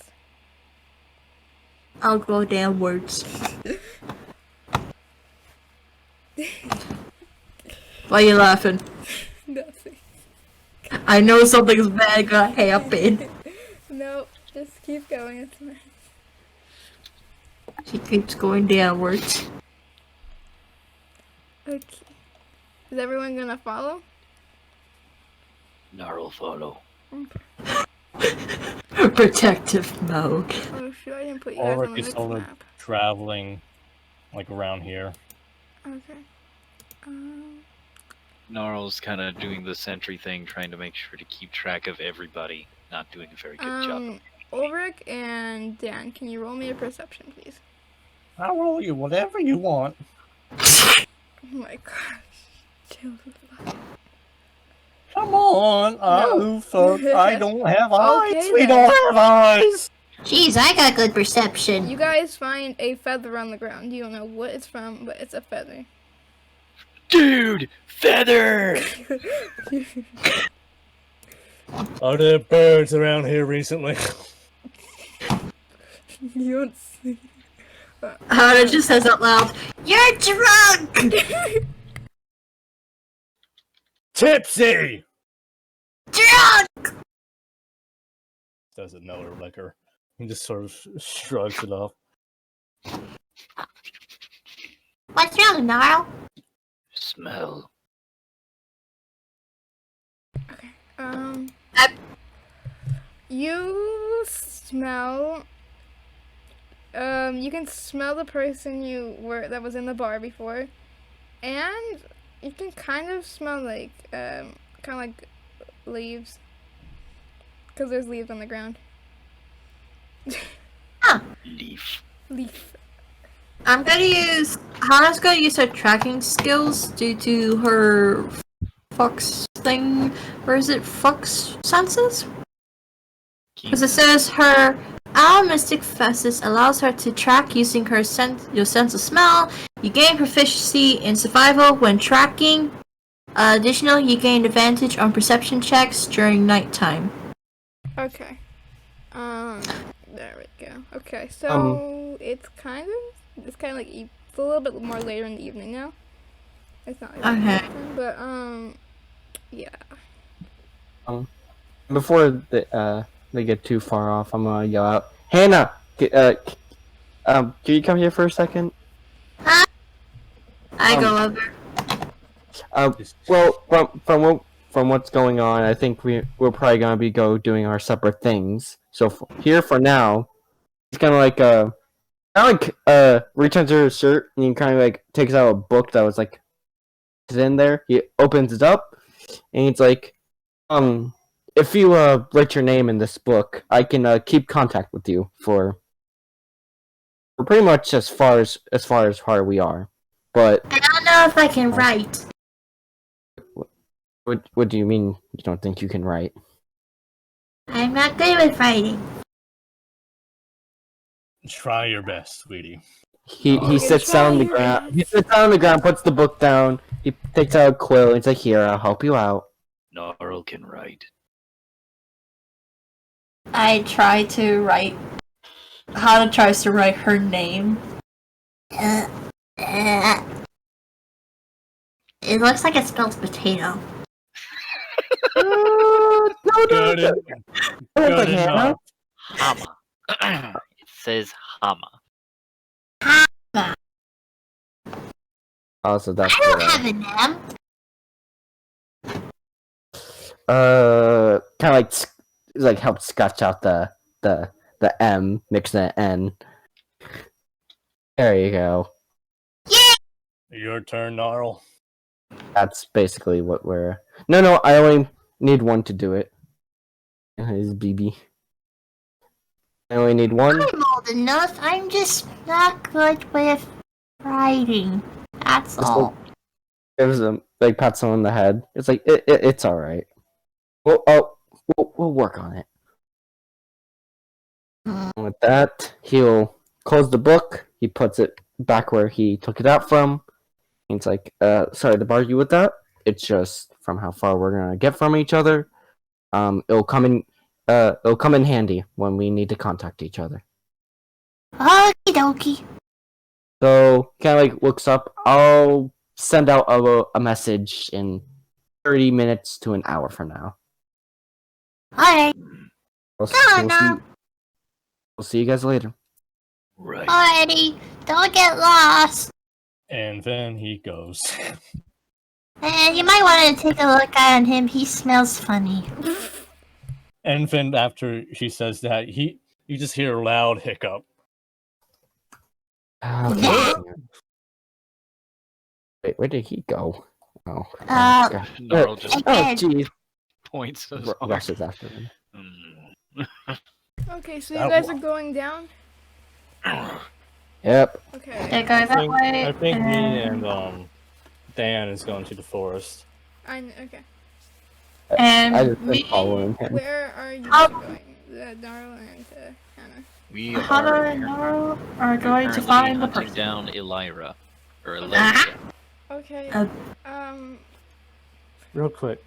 Speaker 7: I'll go downwards. Why are you laughing?
Speaker 1: Nothing.
Speaker 7: I know something's bad gonna happen.
Speaker 1: No, just keep going. It's fine.
Speaker 7: She keeps going downwards.
Speaker 1: Okay. Is everyone gonna follow?
Speaker 2: Gnarl follow.
Speaker 7: Protective mode.
Speaker 1: Oh, sure, I didn't put you guys on
Speaker 5: Ulric
Speaker 1: the
Speaker 5: is
Speaker 1: next
Speaker 5: sort of
Speaker 1: map.
Speaker 5: traveling, like around here.
Speaker 1: Okay.
Speaker 2: Gnarl's kind of doing the sentry thing, trying to make sure to keep track of everybody. Not doing a very good job.
Speaker 1: Ulric and Dan, can you roll me a perception, please?
Speaker 5: I'll roll you whatever you want.
Speaker 1: Oh my gosh. Chill the fuck.
Speaker 5: Come on, oh fuck, I don't have eyes.
Speaker 1: Okay,
Speaker 5: We
Speaker 1: then.
Speaker 5: don't have eyes.
Speaker 4: Jeez, I got good perception.
Speaker 1: You guys find a feather on the ground. You don't know what it's from, but it's a feather.
Speaker 2: Dude! Feather!
Speaker 5: Are there birds around here recently?
Speaker 1: You don't see.
Speaker 7: Hana just says out loud, "You're drunk!"
Speaker 5: Tipsy!
Speaker 7: Drunk!
Speaker 5: Does another liquor. He just sort of shrugs it off.
Speaker 4: What's wrong, Gnarl?
Speaker 2: Smell.
Speaker 1: You smell. You can smell the person that was in the bar before, and you can kind of smell like, kind of like leaves, because there's leaves on the ground.
Speaker 2: Leaf.
Speaker 1: Leaf.
Speaker 7: Hana's gonna use her tracking skills due to her fox thing, or is it fox senses? Because it says her Mystic Festus allows her to track using your sense of smell. You gain proficiency in survival when tracking. Additionally, you gain advantage on perception checks during nighttime.
Speaker 1: Okay. There we go. Okay, so it's kind of like it's a little bit more later in the evening now. It's not like
Speaker 7: Okay.
Speaker 1: nighttime, but yeah.
Speaker 3: Before they get too far off, I'm gonna yell out, Hana! Can you come here for a second?
Speaker 7: I go over.
Speaker 3: Well, from what's going on, I think we're probably gonna be doing our separate things. So here for now, he's gonna returns her shirt and he kind of like takes out a book that was like in there. He opens it up and he's like, if you write your name in this book, I can keep contact with you for pretty much as far as we are. But
Speaker 4: I don't know if I can write.
Speaker 3: what do you mean you don't think you can write?
Speaker 4: I'm not good with writing.
Speaker 5: Try your best, sweetie.
Speaker 3: He sits down on the ground. He sits down on the ground, puts the book down. He takes out a quill and he's like, "Here, I'll help you out."
Speaker 2: Gnarl can write.
Speaker 7: I try to write. Hana tries to write her name.
Speaker 4: It looks like it spells potato.
Speaker 5: Good enough.
Speaker 2: Hama. It says Hama.
Speaker 3: Oh, so that's
Speaker 4: I don't have an M.
Speaker 3: kind of like help sketch out the M, mix the N. There you go.
Speaker 5: Your turn, Gnarl.
Speaker 3: That's basically what we're. No, I only need one to do it. His BB. I only need one.
Speaker 4: I'm old enough. I'm just not good with writing. That's all.
Speaker 3: Gives him like pats him on the head. It's like it's all right. We'll work on it. And with that, he'll close the book. He puts it back where he took it out from. He's like, sorry to bother you with that. It's just from how far we're gonna get from each other. It'll come in handy when we need to contact each other.
Speaker 4: Okie dokie.
Speaker 3: So kind of like looks up. I'll send out a message in 30 minutes to an hour from now.
Speaker 4: Alright.
Speaker 3: We'll see you guys later.
Speaker 2: Right.
Speaker 4: Alrighty. Don't get lost.
Speaker 5: And then he goes.
Speaker 4: And you might want to take a look at him. He smells funny.
Speaker 5: And then after she says that, you just hear a loud hiccup.
Speaker 3: Wait, where did he go? Oh,
Speaker 4: Uh,
Speaker 2: Gnarl just
Speaker 3: jeez.
Speaker 2: points us
Speaker 3: Rushes after him.
Speaker 1: Okay, so you guys are going down?
Speaker 3: Yep.
Speaker 1: Okay.
Speaker 7: They're going that way.
Speaker 5: I think me and Dan is going to the forest.
Speaker 1: Okay.
Speaker 7: And
Speaker 3: I just been
Speaker 7: me-
Speaker 3: following him.
Speaker 1: Where are you
Speaker 7: Oh.
Speaker 1: going? Gnarl and Hana.
Speaker 2: We
Speaker 7: Hana
Speaker 2: are
Speaker 7: and Gnarl are going to
Speaker 2: currently
Speaker 7: find the
Speaker 2: hunting
Speaker 7: person.
Speaker 2: down Elira. Or Elira.
Speaker 1: Okay.
Speaker 7: Uh,
Speaker 5: Real quick,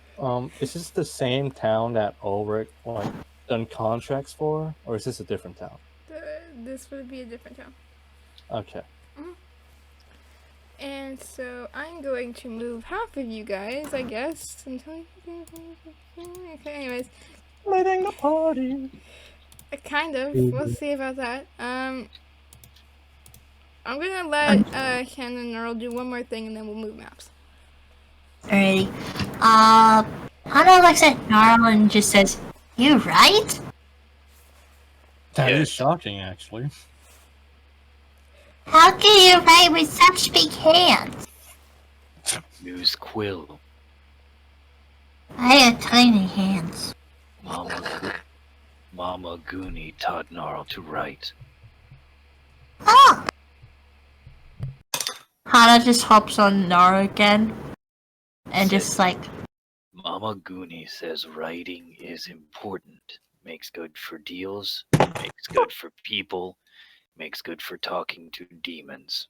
Speaker 5: is this the same town that Ulric done contracts for, or is this a different town?
Speaker 1: this would be a different town.
Speaker 5: Okay.
Speaker 1: And so I'm going to move half of you guys, I guess. Until okay, anyways.
Speaker 5: Leading the party.
Speaker 1: Kind of. We'll see about that. I'm gonna let Hana and Gnarl do one more thing and then we'll move maps.
Speaker 4: Alrighty. Hana looks at Gnarl and just says, "You right?"
Speaker 5: That
Speaker 2: Yeah.
Speaker 5: is shocking, actually.
Speaker 4: How can you write with such big hands?
Speaker 2: Use quill.
Speaker 4: I have tiny hands.
Speaker 2: Mama Goonie taught Gnarl to write.
Speaker 4: Oh!
Speaker 7: Hana just hops on Gnarl again. And just like,
Speaker 2: Mama Goonie says writing is important. Makes good for deals, makes good for people, makes good for talking to demons.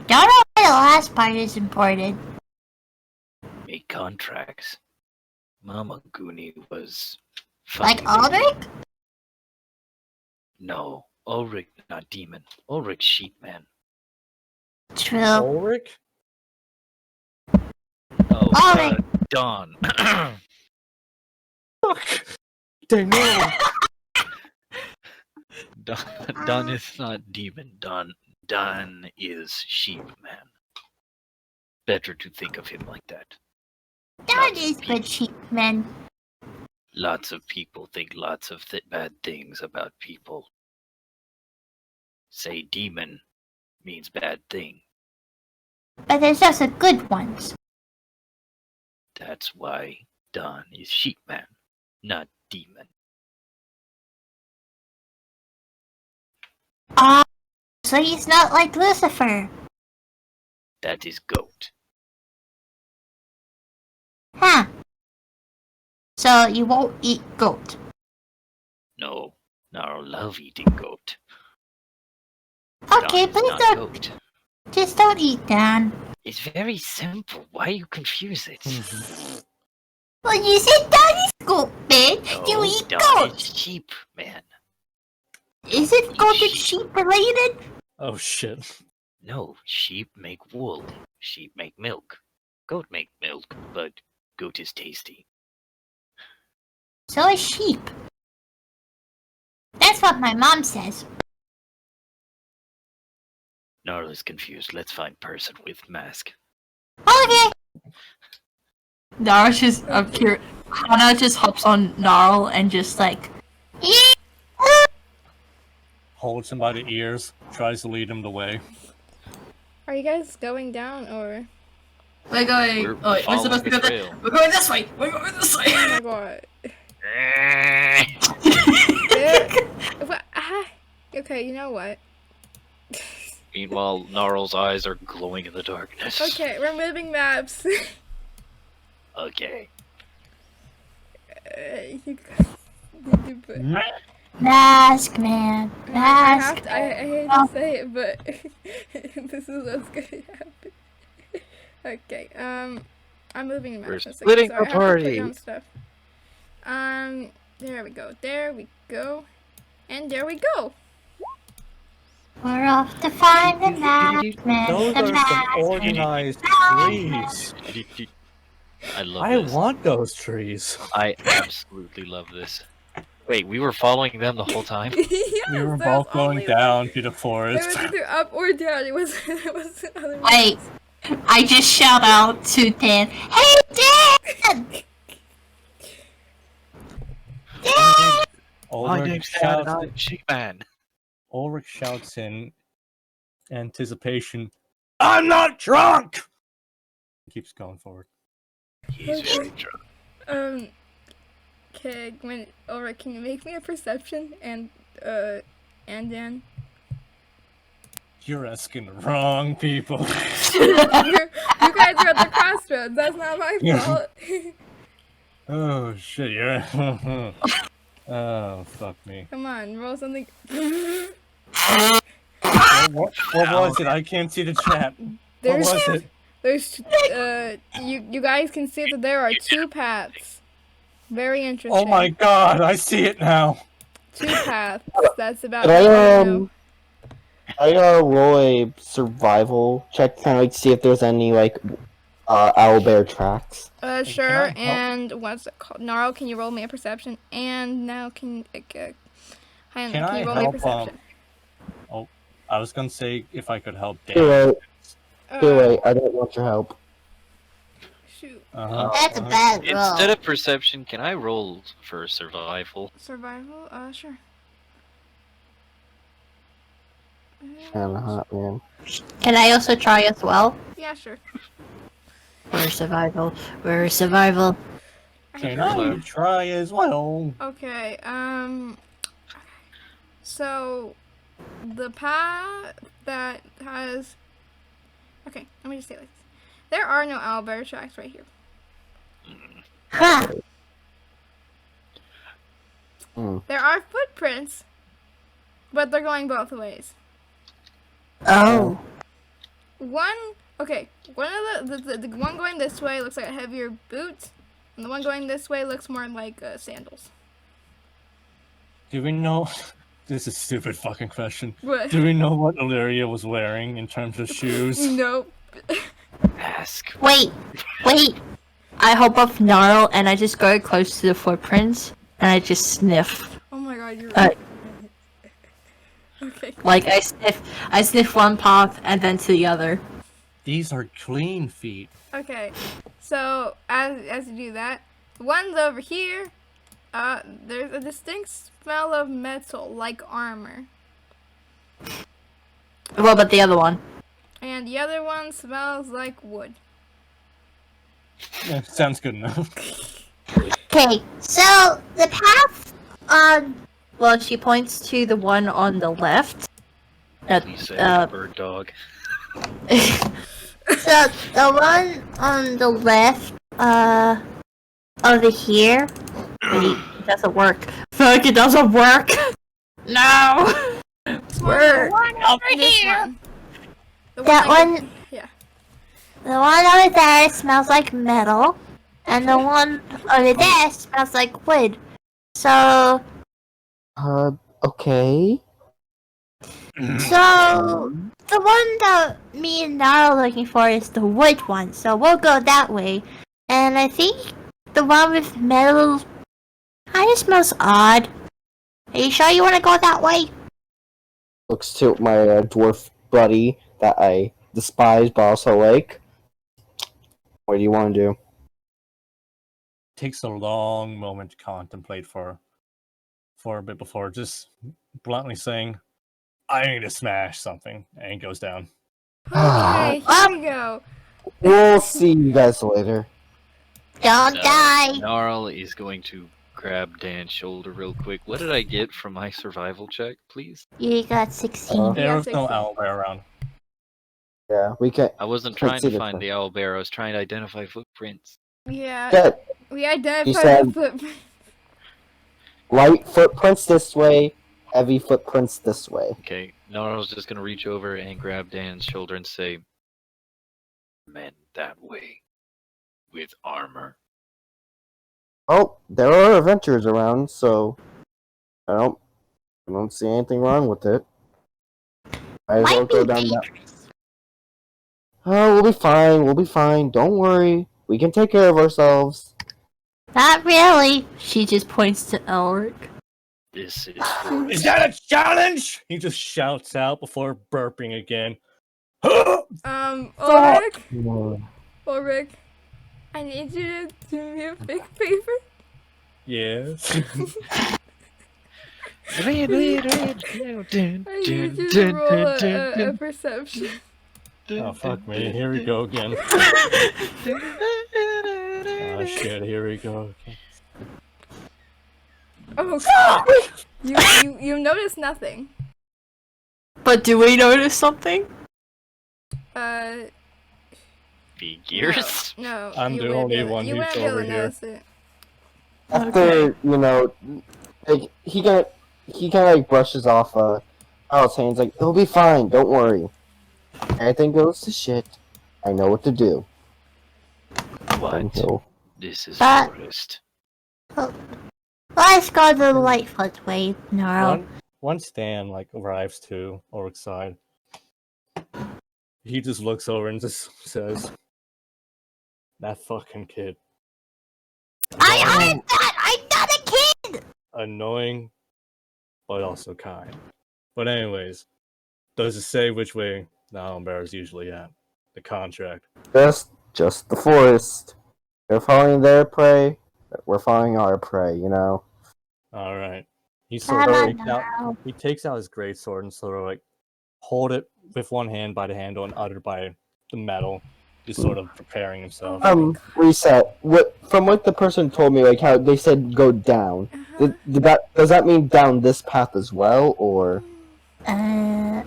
Speaker 4: Don't know why the last part is important.
Speaker 2: Make contracts. Mama Goonie was
Speaker 4: Like
Speaker 2: funny.
Speaker 4: Ulric?
Speaker 2: No, Ulric not demon. Ulric sheepman.
Speaker 4: True.
Speaker 5: Ulric?
Speaker 2: Oh,
Speaker 4: Ulric.
Speaker 2: Daan.
Speaker 5: Fuck! Dang no!
Speaker 2: Daan is not demon. Daan is sheepman. Better to think of him like that.
Speaker 4: That is good sheep, man.
Speaker 2: Lots of people think lots of bad things about people. Say demon means bad thing.
Speaker 4: But there's also good ones.
Speaker 2: That's why Daan is sheepman, not demon.
Speaker 4: So he's not like Lucifer.
Speaker 2: That is goat.
Speaker 4: Huh. So you won't eat goat.
Speaker 2: No, Gnarl love eating goat.
Speaker 4: Okay,
Speaker 2: Daan is
Speaker 4: please
Speaker 2: not
Speaker 4: don't.
Speaker 2: goat.
Speaker 4: Just don't eat Dan.
Speaker 2: It's very simple. Why you confuse it?
Speaker 4: Well, you said Dan is goat, man. You
Speaker 2: No,
Speaker 4: eat
Speaker 2: Daan
Speaker 4: goat.
Speaker 2: is sheep, man.
Speaker 4: Is it goat and sheep related?
Speaker 5: Oh shit.
Speaker 2: No, sheep make wool. Sheep make milk. Goat make milk, but goat is tasty.
Speaker 4: So is sheep. That's what my mom says.
Speaker 2: Gnarl is confused. Let's find person with mask.
Speaker 4: Okay.
Speaker 7: Gnarl just appear. Hana just hops on Gnarl and just like,
Speaker 5: Holds him by the ears, tries to lead him the way.
Speaker 1: Are you guys going down or?
Speaker 7: we're going.
Speaker 2: We're
Speaker 7: Oh wait, we're
Speaker 2: following
Speaker 7: supposed to
Speaker 2: the
Speaker 7: go
Speaker 2: trail.
Speaker 7: We're going this way. We're going this way.
Speaker 1: Oh my god. Okay, you know what?
Speaker 2: Meanwhile, Gnarl's eyes are glowing in the darkness.
Speaker 1: Okay, we're moving maps.
Speaker 2: Okay.
Speaker 1: You guys need to put.
Speaker 4: Mask, man. Mask.
Speaker 1: I hate to say it, but this is what's gonna happen. Okay, I'm moving the
Speaker 2: We're
Speaker 1: maps in a second,
Speaker 2: splitting
Speaker 1: so
Speaker 2: the
Speaker 1: I have to put
Speaker 2: party.
Speaker 1: down stuff. There we go. There we go. And there we go.
Speaker 4: We're off to find the mask, man.
Speaker 5: Those
Speaker 4: The
Speaker 5: are some
Speaker 4: mask.
Speaker 5: organized trees.
Speaker 2: I love
Speaker 5: I
Speaker 2: this.
Speaker 5: want those trees.
Speaker 2: I absolutely love this. Wait, we were following them the whole time?
Speaker 1: Yes,
Speaker 5: We were
Speaker 1: there was
Speaker 5: both going
Speaker 1: only
Speaker 5: down to the
Speaker 1: It
Speaker 5: forest.
Speaker 1: was either up or down. It wasn't other
Speaker 7: Wait.
Speaker 1: ways.
Speaker 7: I just shout out to Dan.
Speaker 4: Hey, Dan! Dan!
Speaker 5: Ulric shouts,
Speaker 2: Sheepman.
Speaker 5: Ulric shouts in anticipation, I'm not drunk! Keeps going forward.
Speaker 2: He's very drunk.
Speaker 1: Okay, Ulric, can you make me a perception and Dan?
Speaker 5: You're asking the wrong people.
Speaker 1: You guys are at the crossroads. That's not my fault.
Speaker 5: Oh shit, you're. Oh, fuck me.
Speaker 1: Come on, roll something.
Speaker 5: What was it? I can't see the chat. What was it?
Speaker 1: There's you guys can see that there are two paths. Very interesting.
Speaker 5: Oh my god, I see it now.
Speaker 1: 2 paths. That's about
Speaker 3: Could
Speaker 1: all I
Speaker 3: I
Speaker 1: know.
Speaker 3: roll a survival check to kind of like see if there's any like owlbear tracks?
Speaker 1: Sure.
Speaker 5: help?
Speaker 1: And what's it called? Gnarl, can you roll me a perception? And now
Speaker 5: Can
Speaker 1: Hana,
Speaker 5: I
Speaker 1: you roll me a
Speaker 5: help?
Speaker 1: perception?
Speaker 5: I was gonna say if I could help
Speaker 3: Too
Speaker 5: Dan.
Speaker 3: late. Too late. I don't want your help.
Speaker 1: Shoot.
Speaker 4: That's a bad roll.
Speaker 2: Instead of perception, can I roll for survival?
Speaker 1: Survival? Sure.
Speaker 3: Kind of hot, man.
Speaker 7: Can I also try as well?
Speaker 1: Yeah, sure.
Speaker 7: We're survival. We're survival.
Speaker 5: Can I try as well?
Speaker 1: Okay, so the path that has... Okay, let me just say it like this. There are no owlbear tracks right here.
Speaker 4: Huh.
Speaker 1: There are footprints, but they're going both ways.
Speaker 7: Oh.
Speaker 1: One of the one going this way looks like a heavier boot, and the one going this way looks more like sandals.
Speaker 5: Do we know? This is a stupid fucking question.
Speaker 1: What?
Speaker 5: Do we know what Illyria was wearing in terms of shoes?
Speaker 1: Nope.
Speaker 2: Ask.
Speaker 7: Wait. I hop off Gnarl and I just go close to the footprints and I just sniff.
Speaker 1: Oh my god, you're
Speaker 7: Uh,
Speaker 1: right. Okay.
Speaker 7: Like I sniff one path and then to the other.
Speaker 5: These are clean feet.
Speaker 1: Okay. So as you do that, the ones over here, there's a distinct smell of metal, like armor,
Speaker 7: What about the other one?
Speaker 1: and the other one smells like wood.
Speaker 5: Yeah, sounds good enough.
Speaker 4: Okay, so the path on.
Speaker 7: Well, she points to the one on the left.
Speaker 2: Please say bird dog.
Speaker 4: So the one on the left, over here.
Speaker 7: Wait, it doesn't work. Fuck, it doesn't work. No.
Speaker 1: Where?
Speaker 7: Over
Speaker 1: This
Speaker 7: here.
Speaker 1: one. The
Speaker 4: That
Speaker 1: on-
Speaker 4: one,
Speaker 1: Yeah.
Speaker 4: the one over there smells like metal, and the one over there smells like wood. So,
Speaker 3: Okay.
Speaker 4: so the one that me and Nara are looking for is the wood one. So we'll go that way. And I think the one with metal kind of smells odd. Are you sure you want to go that way?
Speaker 3: Looks to my dwarf buddy that I despise but also like. What do you want to do?
Speaker 5: Takes a long moment to contemplate for a bit before just bluntly saying, "I need to smash something," and it goes down.
Speaker 1: Okay, here we go.
Speaker 3: We'll see you guys later.
Speaker 4: Don't die.
Speaker 2: Gnarl is going to grab Dan's shoulder real quick. What did I get from my survival check, please?
Speaker 4: You got 16.
Speaker 5: There was no
Speaker 1: 16.
Speaker 5: owlbear around.
Speaker 3: Yeah, we can.
Speaker 2: I wasn't
Speaker 3: Can't
Speaker 2: trying
Speaker 3: see
Speaker 2: to
Speaker 3: the
Speaker 2: find
Speaker 3: thing.
Speaker 2: the owlbear. I was trying to identify footprints.
Speaker 1: Yeah,
Speaker 3: Get
Speaker 1: we identified
Speaker 3: You said-
Speaker 1: the footprint.
Speaker 3: light footprints this way, heavy footprints this way.
Speaker 2: Okay, Gnarl's just gonna reach over and grab Dan's shoulder and say, "Men that way, with armor."
Speaker 3: Oh, there are adventurers around, so I don't see anything wrong with it. Might as well
Speaker 4: Might
Speaker 3: go
Speaker 4: be
Speaker 3: down that.
Speaker 4: dangerous.
Speaker 3: Oh, we'll be fine. We'll be fine. Don't worry. We can take care of ourselves.
Speaker 4: Not really.
Speaker 7: She just points to Ulric.
Speaker 2: This is for
Speaker 5: Is that a challenge? He just shouts out before burping again.
Speaker 1: Ulric, I need you to do me a big favor.
Speaker 5: Yes.
Speaker 1: I need you to roll a perception.
Speaker 5: Oh fuck me! Here we go again. Oh shit! Here we go. Okay.
Speaker 1: Oh, you notice nothing.
Speaker 7: But do we notice something?
Speaker 2: figures.
Speaker 1: No.
Speaker 5: I'm
Speaker 1: you
Speaker 5: the
Speaker 1: wouldn't
Speaker 5: only
Speaker 1: be able-
Speaker 5: one
Speaker 1: you
Speaker 5: who's
Speaker 1: wouldn't be able
Speaker 5: over
Speaker 1: to
Speaker 5: here.
Speaker 1: notice it.
Speaker 3: After like, he kind of like brushes off Al's hands, like it'll be fine. Don't worry. Anything goes to shit. I know what to do.
Speaker 2: What?
Speaker 3: Until
Speaker 2: This is
Speaker 4: But-
Speaker 2: forest.
Speaker 4: Well, Let's go the Lightfoot way, Gnarl.
Speaker 5: Once Dan arrives to Ulric's side, he just looks over and just says, "That fucking kid."
Speaker 4: I heard that! I'm not a kid!
Speaker 5: Annoying, but also kind. But anyways, does it say which way the Island Bear is usually at? The contract.
Speaker 3: Just the forest. They're following their prey. We're following our prey. You know.
Speaker 5: All right. He sort of
Speaker 4: Come
Speaker 5: takes
Speaker 4: on
Speaker 5: out.
Speaker 4: now.
Speaker 5: He takes out his greatsword and sort of hold it with one hand by the handle and other by the metal, just sort of preparing himself.
Speaker 3: Reset. From what the person told me, how they said go down.
Speaker 1: Uh-huh.
Speaker 3: Does that mean down this path as well, or?
Speaker 1: Okay.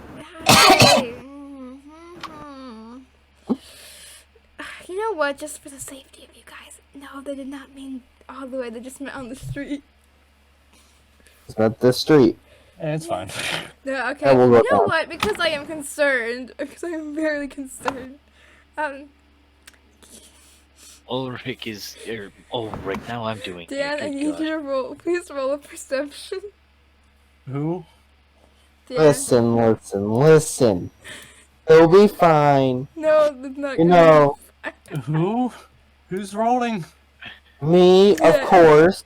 Speaker 1: You know what? Just for the safety of you guys. No, they did not mean all the way. They just meant on the street.
Speaker 3: It's not this street.
Speaker 5: And it's fine.
Speaker 1: Yeah, okay.
Speaker 3: I will go
Speaker 1: You know
Speaker 3: down.
Speaker 1: what? Because I am concerned. Because I am very concerned.
Speaker 2: Ulric is... Ulric, now I'm doing
Speaker 1: Dan,
Speaker 2: it.
Speaker 1: I
Speaker 2: Good
Speaker 1: need
Speaker 2: God.
Speaker 1: you to roll. Please roll a perception.
Speaker 5: Who?
Speaker 1: Dan.
Speaker 3: Listen. They'll be fine.
Speaker 1: No, that's not
Speaker 3: You
Speaker 1: good.
Speaker 3: know,
Speaker 5: Who? Who's rolling?
Speaker 3: me,
Speaker 1: Yeah.
Speaker 3: of course.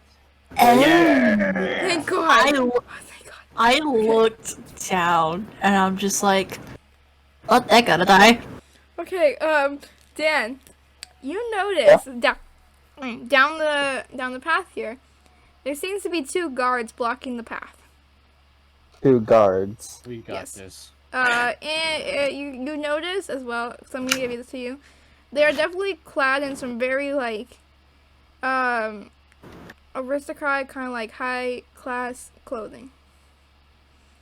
Speaker 1: Thank God. Oh, thank God.
Speaker 7: I looked down and I'm just like, oh, they gotta die.
Speaker 1: Okay, Dan, you notice down the path here, there seems to be 2 guards blocking the path.
Speaker 3: 2 guards.
Speaker 5: We got
Speaker 1: Yes.
Speaker 5: this.
Speaker 1: And you notice as well, so I'm gonna give this to you. They are definitely clad in some very aristocrat kind of high class clothing.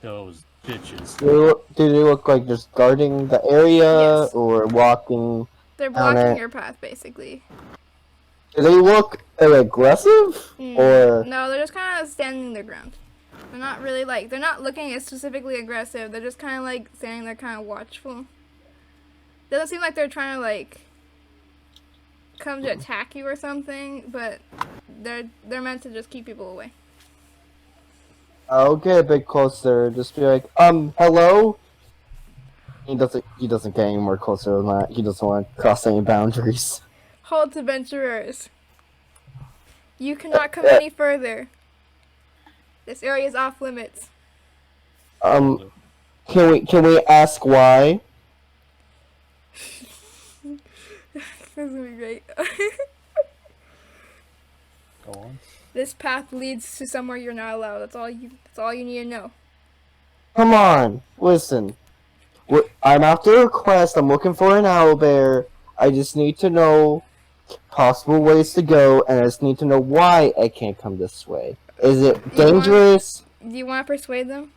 Speaker 5: Those bitches.
Speaker 3: Do they look like just guarding the area
Speaker 1: Yes.
Speaker 3: or walking?
Speaker 1: They're
Speaker 3: Down
Speaker 1: blocking
Speaker 3: it.
Speaker 1: your path basically.
Speaker 3: Do they look aggressive or?
Speaker 1: No, they're just kind of standing their ground. They're not really they're not looking as specifically aggressive. They're just kind of standing there, kind of watchful. Doesn't seem like they're trying to come to attack you or something, but they're meant to just keep people away.
Speaker 3: I'll get a bit closer. Just be like, hello. He doesn't get any more closer than that. He doesn't want to cross any boundaries.
Speaker 1: Halt, adventurers! You cannot come any further. This area is off limits.
Speaker 3: Can we ask why?
Speaker 1: This is gonna be great.
Speaker 5: Go on.
Speaker 1: This path leads to somewhere you're not allowed. That's all you need to know.
Speaker 3: Come on, listen. I'm after a quest. I'm looking for an owlbear. I just need to know possible ways to go, and I just need to know why I can't come this way. Is it dangerous?
Speaker 1: Do you want to persuade them?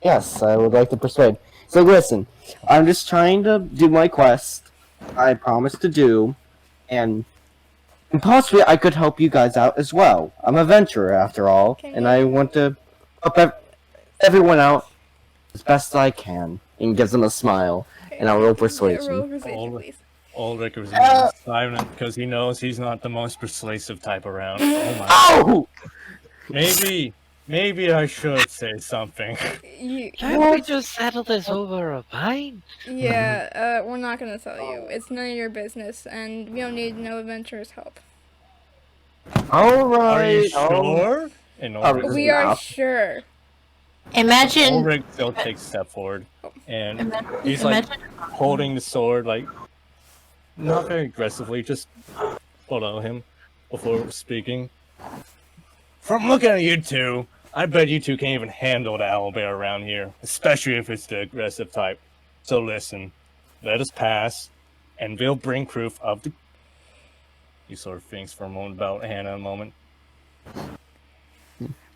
Speaker 3: Yes, I would like to persuade. So listen, I'm just trying to do my quest. I promised to do, and possibly I could help you guys out as well. I'm a adventurer after all,
Speaker 1: Okay.
Speaker 3: and I want to help everyone out as best I can. And gives them a smile, and I'll roll
Speaker 1: Roll
Speaker 3: persuasion.
Speaker 1: persuasion, please.
Speaker 5: Ulric was silent because he knows he's not the most persuasive type around. Oh my.
Speaker 3: Oh!
Speaker 5: Maybe I should say something.
Speaker 2: Can't we just settle this over a pint?
Speaker 1: Yeah, we're not gonna tell you. It's none of your business, and we don't need no adventurer's help.
Speaker 3: All
Speaker 5: Are you
Speaker 3: right.
Speaker 5: sure? And Ulric,
Speaker 1: We are
Speaker 3: Now.
Speaker 1: sure.
Speaker 4: Imagine.
Speaker 5: Ulric still takes a step forward, and he's
Speaker 4: Imagine.
Speaker 5: holding the sword not very aggressively, just below him before speaking. From looking at you two, I bet you two can't even handle the owlbear around here, especially if it's the aggressive type. So listen, let us pass, and we'll bring proof of the... He sort of thinks for a moment about Hana a moment.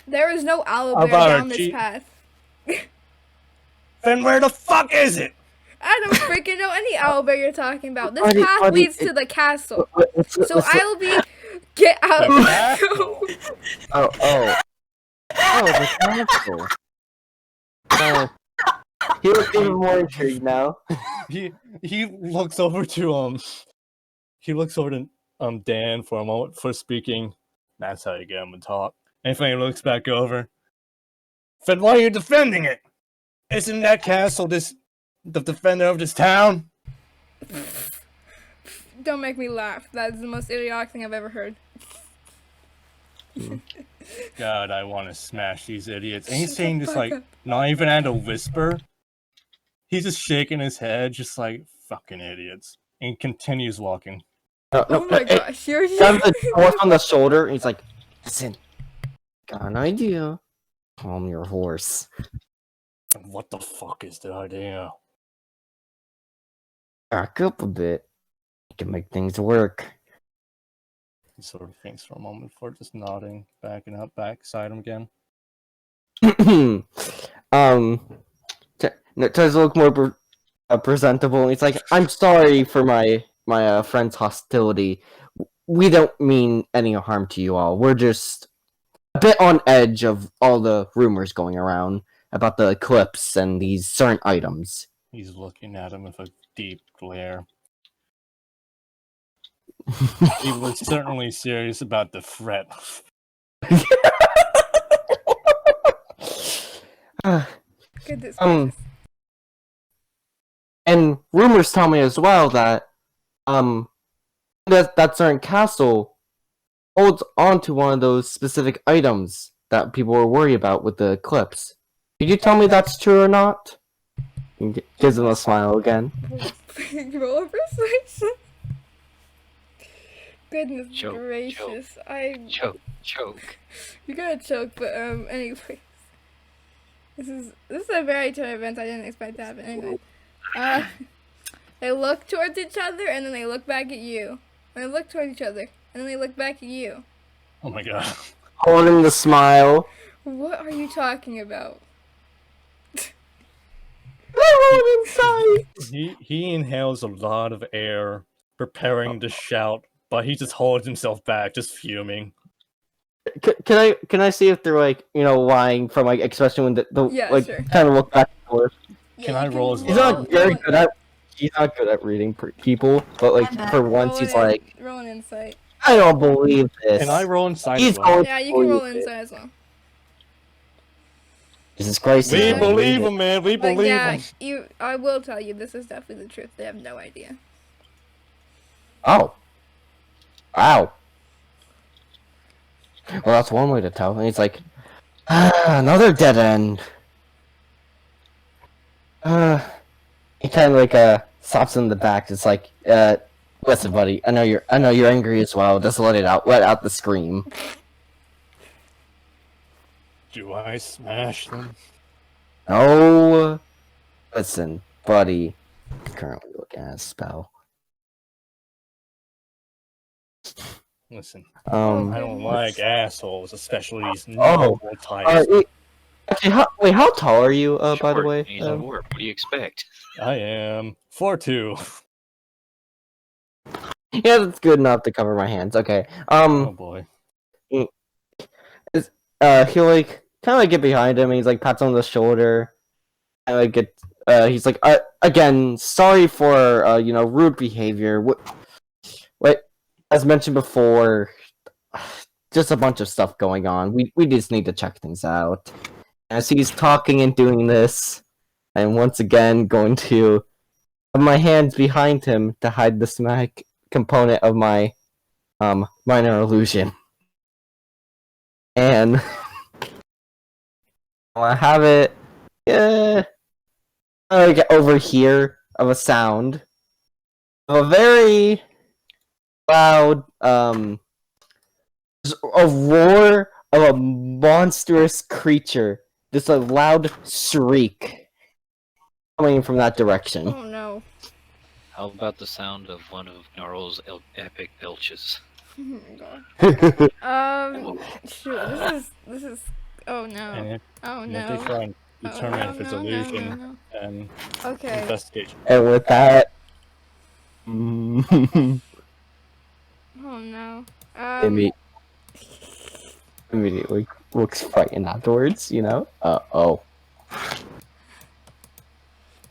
Speaker 1: There is no owlbear
Speaker 5: About our
Speaker 1: down this
Speaker 5: chief-
Speaker 1: path.
Speaker 5: Then where the fuck is it?
Speaker 1: I don't freaking know any owlbear you're talking about. This
Speaker 3: Buddy,
Speaker 1: path
Speaker 3: buddy,
Speaker 1: leads to the castle.
Speaker 3: Let's-
Speaker 1: So
Speaker 3: let's-
Speaker 1: I will be... Get out of
Speaker 5: The
Speaker 1: my
Speaker 5: castle.
Speaker 3: Oh, the castle. Oh, he looks even more intrigued now.
Speaker 5: He looks over to Dan for a moment for speaking. That's how you get him to talk. And Fanny looks back over. Then why are you defending it? Isn't that castle the defender of this town?
Speaker 1: Don't make me laugh. That is the most idiotic thing I've ever heard.
Speaker 5: God, I want to smash these idiots. And he's
Speaker 1: Shut
Speaker 5: saying
Speaker 1: the
Speaker 5: this
Speaker 1: fuck
Speaker 5: like,
Speaker 1: up.
Speaker 5: not even at a whisper. He's just shaking his head, just like, fucking idiots. And he continues walking.
Speaker 1: Oh my gosh, you're
Speaker 3: Grabs the dwarf on the shoulder, and he's like, listen, got an idea. Calm your horse.
Speaker 5: What the fuck is the idea?
Speaker 3: Back up a bit. You can make things work.
Speaker 5: He sort of thinks for a moment before just nodding, backing up, backside him again.
Speaker 3: Tries to look more presentable. He's like, I'm sorry for my friend's hostility. We don't mean any harm to you all. We're just a bit on edge of all the rumors going around about the eclipse and these certain items.
Speaker 5: He's looking at him with a deep glare. He was certainly serious about the threat.
Speaker 1: Goodness
Speaker 3: Um,
Speaker 1: gracious.
Speaker 3: And rumors tell me as well that that certain castle holds on to one of those specific items that people were worried about with the eclipse. Could you tell me that's true or not? He gives him a smile again.
Speaker 1: Roll a persuasion. Goodness
Speaker 2: Choke,
Speaker 1: gracious.
Speaker 2: Choke.
Speaker 1: You're gonna choke, but anyways. This is a very tough event I didn't expect to happen. Anyway. They look towards each other and then they look back at you. And they look towards each other and then they look back at you.
Speaker 5: Oh my god.
Speaker 3: Holding the smile.
Speaker 1: What are you talking about?
Speaker 5: He inhales a lot of air, preparing to shout, but he just holds himself back, just fuming.
Speaker 3: Can I see if they're like, you know, lying from like, especially when the
Speaker 1: Yeah,
Speaker 3: like
Speaker 1: sure.
Speaker 3: kind of look back and forth.
Speaker 5: Can I roll as
Speaker 3: He's
Speaker 5: well?
Speaker 3: not very good at people, but like for once he's like,
Speaker 1: roll an insight.
Speaker 3: I don't believe this.
Speaker 5: Can I roll inside
Speaker 3: He's
Speaker 5: as well?
Speaker 3: going-
Speaker 1: Yeah, you can roll
Speaker 3: believe it.
Speaker 1: insight as well.
Speaker 3: Jesus Christ.
Speaker 5: We
Speaker 3: he's gonna
Speaker 5: believe
Speaker 3: it.
Speaker 5: him, man. We
Speaker 1: But
Speaker 5: believe
Speaker 1: yeah,
Speaker 5: him.
Speaker 1: I will tell you, this is definitely the truth. They have no idea.
Speaker 3: Oh. Wow. Well, that's one way to tell. And he's like, another dead end. He kind of like stops in the back. It's like, listen, buddy. I know you're angry as well. Just let it out. Let out the scream.
Speaker 5: Do I smash them?
Speaker 3: No. Listen, buddy. Currently looking at a spell.
Speaker 5: Listen,
Speaker 3: Um.
Speaker 5: I don't like assholes, especially these
Speaker 3: Oh,
Speaker 5: noble types.
Speaker 3: Actually, how tall are you? By the
Speaker 2: Short,
Speaker 3: way.
Speaker 2: He's a dwarf. What do you expect?
Speaker 5: I am 4'2".
Speaker 3: Yeah, that's good enough to cover my hands. Okay.
Speaker 5: Oh boy.
Speaker 3: He'll like kind of like get behind him. And he's like pats on the shoulder, and like get. He's like, again, sorry for rude behavior. What, as mentioned before, just a bunch of stuff going on. We just need to check things out. As he's talking and doing this, I'm once again going to have my hands behind him to hide the smack component of my minor illusion. And I have it like over here of a sound of a very loud a roar of a monstrous creature. Just a loud shriek coming from that direction.
Speaker 1: Oh no.
Speaker 2: How about the sound of one of Gnarl's epic belches?
Speaker 1: Oh my god. Shoot, this is. Oh no.
Speaker 5: And
Speaker 1: Oh
Speaker 5: if
Speaker 1: no.
Speaker 5: they try and
Speaker 1: Oh,
Speaker 5: determine
Speaker 1: no,
Speaker 5: if it's
Speaker 1: no, no,
Speaker 5: illusion,
Speaker 1: no, no.
Speaker 5: then
Speaker 1: Okay.
Speaker 5: investigation.
Speaker 3: And with that,
Speaker 1: Oh no.
Speaker 3: immediately looks frightened afterwards, you know? Oh.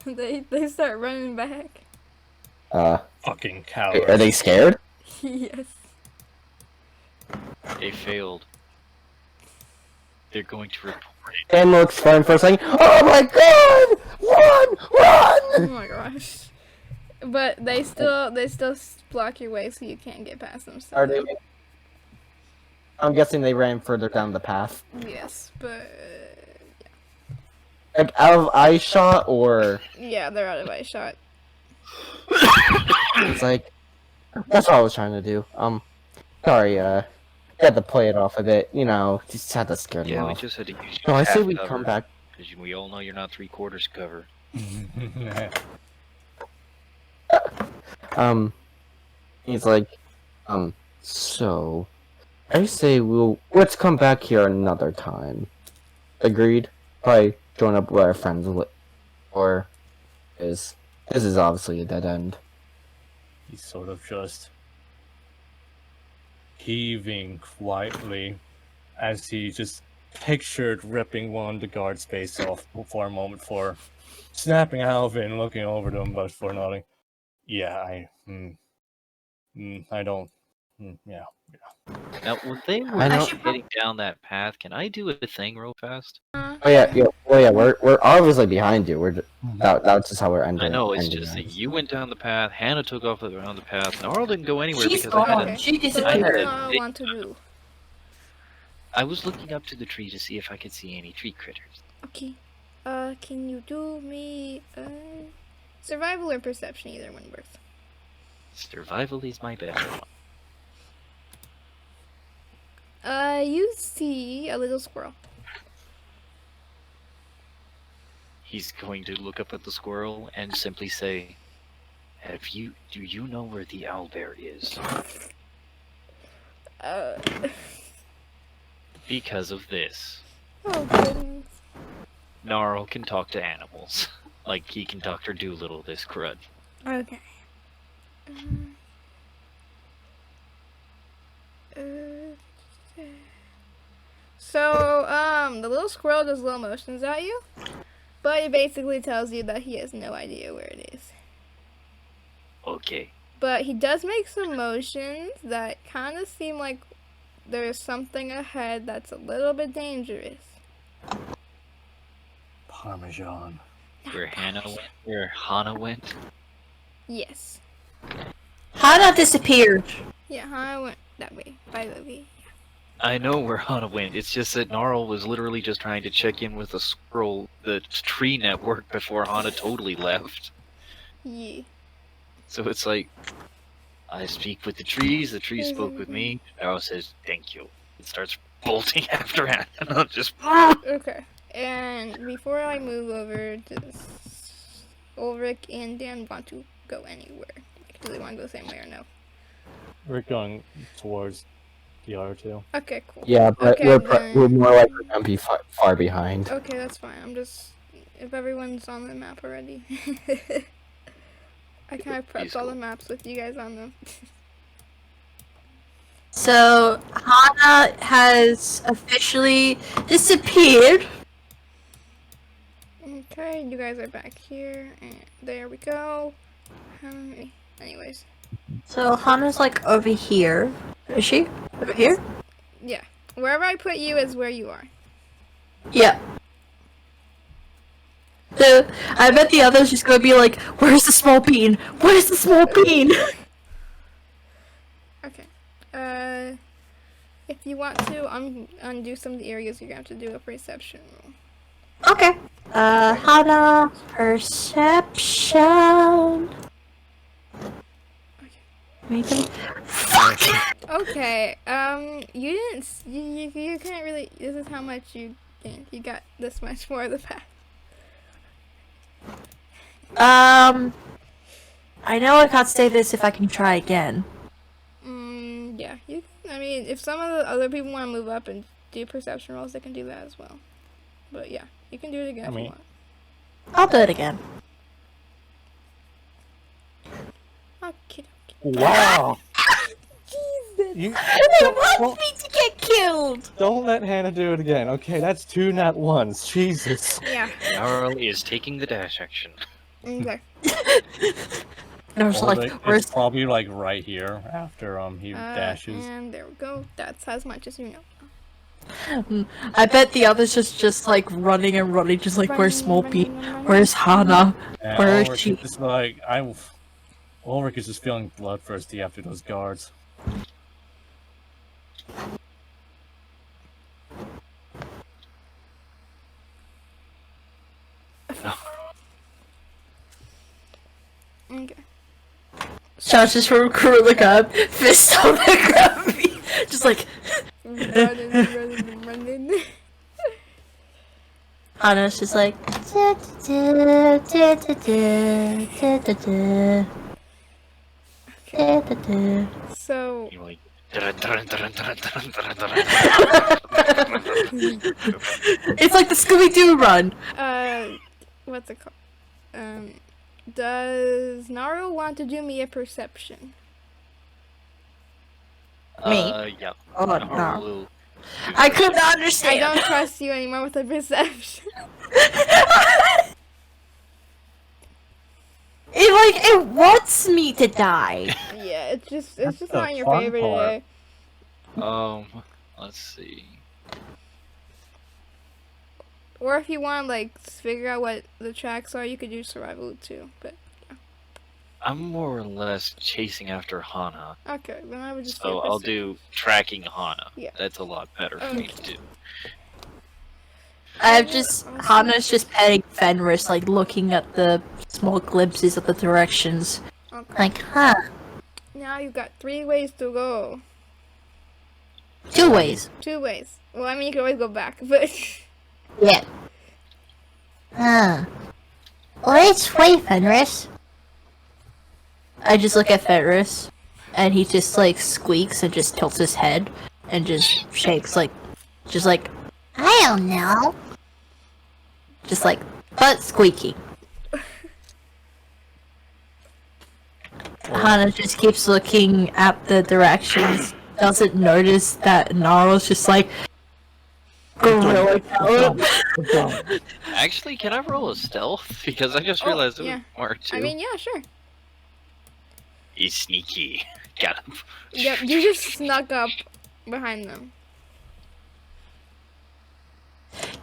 Speaker 1: They start running back.
Speaker 5: Fucking
Speaker 3: Are
Speaker 5: coward.
Speaker 3: they scared?
Speaker 1: Yes.
Speaker 2: They failed. They're going to report it.
Speaker 3: Dan looks fine for a second. Oh my god! Run!
Speaker 1: Oh
Speaker 3: Run!
Speaker 1: my gosh. But they still block your way, so you can't get past them. So.
Speaker 3: Are they? I'm guessing they ran further down the path.
Speaker 1: Yes, but
Speaker 3: Like out of eye shot, or
Speaker 1: yeah, they're out of eye shot.
Speaker 3: it's like that's what I was trying to do. Sorry, had to play it off a bit. You know, just had to scare them
Speaker 2: Yeah, we
Speaker 3: off.
Speaker 2: just had to use
Speaker 3: No, I say
Speaker 2: half
Speaker 3: we
Speaker 2: cover,
Speaker 3: come back.
Speaker 2: because we all know you're not 3/4 cover.
Speaker 3: He's like, so I say let's come back here another time. Agreed? Probably join up with our friends, or this is obviously a dead end.
Speaker 5: He's sort of just heaving quietly as he just pictured ripping one of the guard's face off for a moment, for snapping out of it and looking over to him, but for nodding. Yeah, I don't. Yeah.
Speaker 2: Now, when they were
Speaker 3: I know-
Speaker 2: heading down that path, can I do a thing real fast?
Speaker 3: Oh yeah. We're obviously behind you. That's just how we're ending.
Speaker 2: I know, it's
Speaker 3: ending
Speaker 2: just that
Speaker 3: this.
Speaker 2: you went down the path, Hana took off around the path, Gnarl didn't go anywhere
Speaker 7: She's
Speaker 2: because I had
Speaker 7: gone.
Speaker 2: a,
Speaker 7: She
Speaker 1: So what
Speaker 7: disappeared.
Speaker 1: do I want to do?
Speaker 2: I was looking up to the tree to see if I could see any tree critters.
Speaker 1: Okay. Can you do me survival or perception? Either one works.
Speaker 2: Survival is my best one.
Speaker 1: You see a little squirrel.
Speaker 2: He's going to look up at the squirrel and simply say, do you know where the owlbear is? Because of this.
Speaker 1: Oh goodness.
Speaker 2: Gnarl can talk to animals. Like he can Dr. Doolittle this crud.
Speaker 1: Okay. So, the little squirrel does little motions at you, but it basically tells you that he has no idea where it is.
Speaker 2: Okay.
Speaker 1: But he does make some motions that kind of seem like there's something ahead that's a little bit dangerous.
Speaker 5: Parmesan.
Speaker 2: Where Hana went?
Speaker 1: Yes.
Speaker 7: Hana disappeared.
Speaker 1: Yeah, I went that way, by the way.
Speaker 2: I know where Hana went. It's just that Gnarl was literally just trying to check in with the squirrel, the tree network, before Hana totally left.
Speaker 1: Yeah.
Speaker 2: So it's like, I speak with the trees spoke with me. Gnarl says, thank you. It starts bolting after Hana, just...
Speaker 1: Okay. And before I move over, does Ulric and Daan want to go anywhere? Do they want to go the same way or no?
Speaker 5: We're going towards the other two.
Speaker 1: Okay, cool.
Speaker 3: Yeah, but
Speaker 1: Okay,
Speaker 3: we're more likely to be far behind.
Speaker 1: Okay, that's fine. I'm just... If everyone's on the map already. I kind of prepped all the maps with you guys on them.
Speaker 7: So Hana has officially disappeared.
Speaker 1: Okay, you guys are back here, and there we go. Anyways.
Speaker 7: So Hana's like over here. Is she? Over here?
Speaker 1: Yeah. Wherever I put you is where you are.
Speaker 7: Yeah. So I bet the others just gonna be like, "Where's the small bean? Where's the small bean?"
Speaker 1: Okay. If you want to undo some of the areas, you're gonna have to do a perception roll.
Speaker 7: Okay. Hana, perception. Fuck.
Speaker 1: Okay. You didn't. You can't really. This is how much you gained. You got this much more of the path.
Speaker 7: I know I can't say this if I can try again.
Speaker 1: Yeah. I mean, if some of the other people want to move up and do perception rolls, they can do that as well. But yeah, you can do it again if you want.
Speaker 7: I'll do it again.
Speaker 1: Okay.
Speaker 5: Wow!
Speaker 1: Jesus.
Speaker 5: You
Speaker 7: They want me to get killed!
Speaker 5: don't let Hana do it again. Okay, that's 2 nat 1s. Jesus.
Speaker 1: Yeah.
Speaker 2: Gnarl is taking the dash action.
Speaker 1: Okay.
Speaker 7: And I was
Speaker 5: Well,
Speaker 7: like,
Speaker 5: it's
Speaker 7: where's...
Speaker 5: probably like right here after he dashes.
Speaker 1: And there we go. That's as much as you know.
Speaker 7: I bet the others just like running and running, just like where's Smolpy?
Speaker 1: Running.
Speaker 7: Where's Hana?
Speaker 5: And
Speaker 7: Where is
Speaker 5: Ulric
Speaker 7: she?
Speaker 5: is just like Ulric is just feeling bloodthirsty after those guards.
Speaker 1: Okay.
Speaker 7: Shots just from look up, fist on the ground, just like
Speaker 1: Running.
Speaker 7: Hana's just like.
Speaker 1: So,
Speaker 2: You're like,
Speaker 7: It's like the Scooby-Doo run.
Speaker 1: what's it called? Does Gnarl want to do me a perception?
Speaker 7: Me?
Speaker 2: Yeah.
Speaker 7: Oh, no.
Speaker 2: Gnarl.
Speaker 7: I couldn't
Speaker 1: I
Speaker 7: understand.
Speaker 1: don't trust you anymore with the perception.
Speaker 7: It wants me to die.
Speaker 1: Yeah, it's just
Speaker 5: That's the
Speaker 1: not in your
Speaker 5: fun
Speaker 1: favor
Speaker 5: part.
Speaker 1: today.
Speaker 2: Let's see.
Speaker 1: Or if you want, like, figure out what the tracks are, you could do survival too. But
Speaker 2: I'm more or less chasing after Hana,
Speaker 1: okay, then I would just.
Speaker 2: so I'll do tracking Hana.
Speaker 1: Yeah.
Speaker 2: That's a lot better for me to do.
Speaker 7: Hana's just petting Fenris, like looking at the small glimpses of the directions.
Speaker 1: Okay.
Speaker 7: Like, huh?
Speaker 1: Now you've got 3 ways to go.
Speaker 7: 2 ways.
Speaker 1: 2 ways. Well, I mean, you can always go back, but.
Speaker 7: Yeah. Which way, Fenris? I just look at Fenris, and he just like squeaks and just tilts his head and just shakes just like, I don't know. Just like, but squeaky. Hana just keeps looking at the directions, doesn't notice that Gnarl's just like, gorilla talent.
Speaker 2: Actually, can I roll a stealth? Because I just realized it
Speaker 1: yeah.
Speaker 2: was Mark too.
Speaker 1: I mean, yeah, sure.
Speaker 2: He's sneaky. Got him.
Speaker 1: Yep, you just snuck up behind them.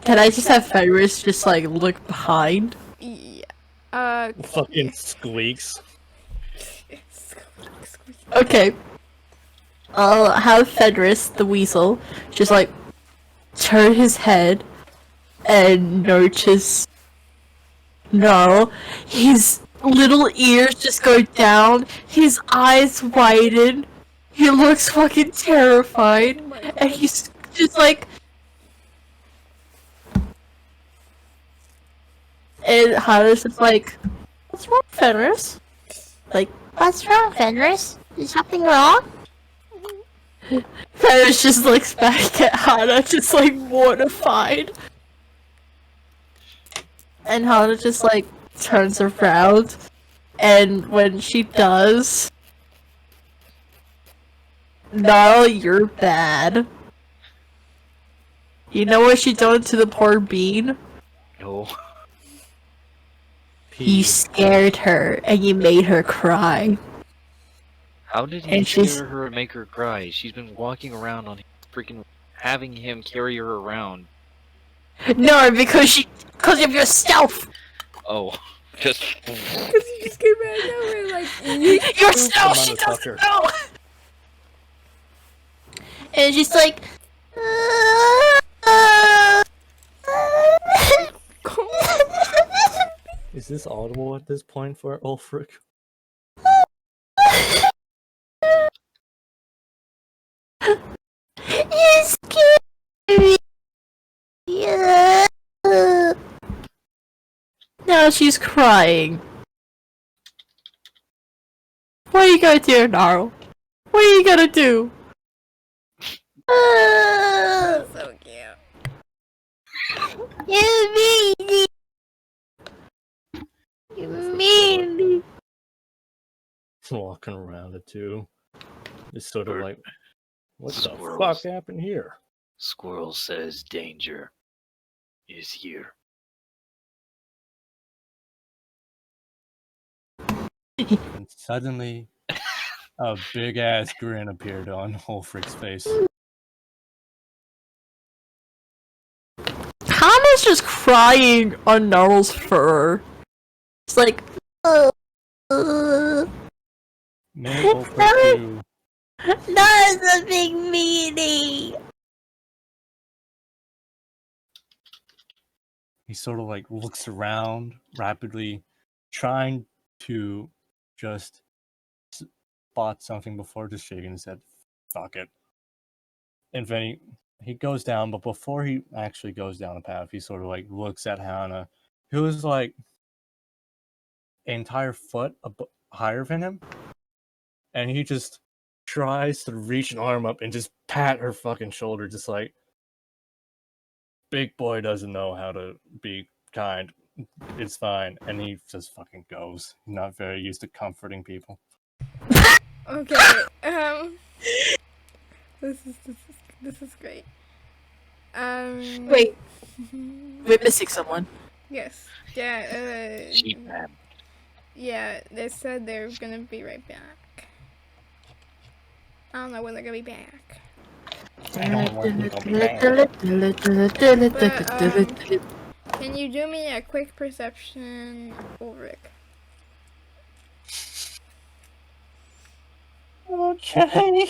Speaker 7: Can I just have Fenris just like look behind?
Speaker 1: Yeah.
Speaker 5: Fucking squeaks.
Speaker 7: Okay. I'll have Fenris, the weasel, just like turn his head and notice Gnarl. His little ears just go down, his eyes widen, he looks fucking terrified, and he's just like. And Hana's just like, what's wrong, Fenris? Like, what's wrong, Fenris? Is something wrong? Fenris just looks back at Hana, just like mortified. And Hana just like turns around, and when she does, Gnarl, you're bad. You know what she done to the poor bean?
Speaker 2: No.
Speaker 7: You scared her, and you made her cry.
Speaker 2: How did he
Speaker 7: And she's-
Speaker 2: scare her and make her cry? She's been walking around on freaking having him carry her around.
Speaker 7: No, because of your stealth!
Speaker 2: Oh, just
Speaker 1: Because you just came out of nowhere, like,
Speaker 7: Your
Speaker 5: Oops,
Speaker 7: stealth, she
Speaker 5: Amanda
Speaker 7: doesn't
Speaker 5: Tucker.
Speaker 7: know! And she's like...
Speaker 5: Is this audible at this point for Ulfric?
Speaker 4: You scared me. Yeah.
Speaker 7: Now she's crying. What are you gonna do, Gnarl? What are you gonna do?
Speaker 1: so cute.
Speaker 4: You mean. You mean.
Speaker 5: Walking around it too. It's sort of like, what the
Speaker 2: Squirrels.
Speaker 5: fuck happened here?
Speaker 2: Squirrel says danger is here.
Speaker 5: And suddenly, a big ass grin appeared on Ulfric's face.
Speaker 7: crying on Gnarl's fur. It's like,
Speaker 5: May Ulric do
Speaker 4: That's a big meaning.
Speaker 5: he sort of like looks around rapidly, trying to just spot something before just shaking his head. Fuck it. And then he goes down, but before he actually goes down the path, he sort of like looks at Hana, who is like an entire foot higher than him, and he just tries to reach an arm up and just pat her fucking shoulder, just like, big boy doesn't know how to be kind. It's fine. And he just fucking goes. He's not very used to comforting people.
Speaker 1: Okay. This is great.
Speaker 7: wait, we're missing someone.
Speaker 1: Yes. Yeah.
Speaker 2: Cheap man.
Speaker 1: Yeah. They said they're gonna be right back. I don't know when they're gonna be back.
Speaker 5: I don't know when he's gonna be back.
Speaker 1: Can you do me a quick perception, Ulric?
Speaker 5: Okay.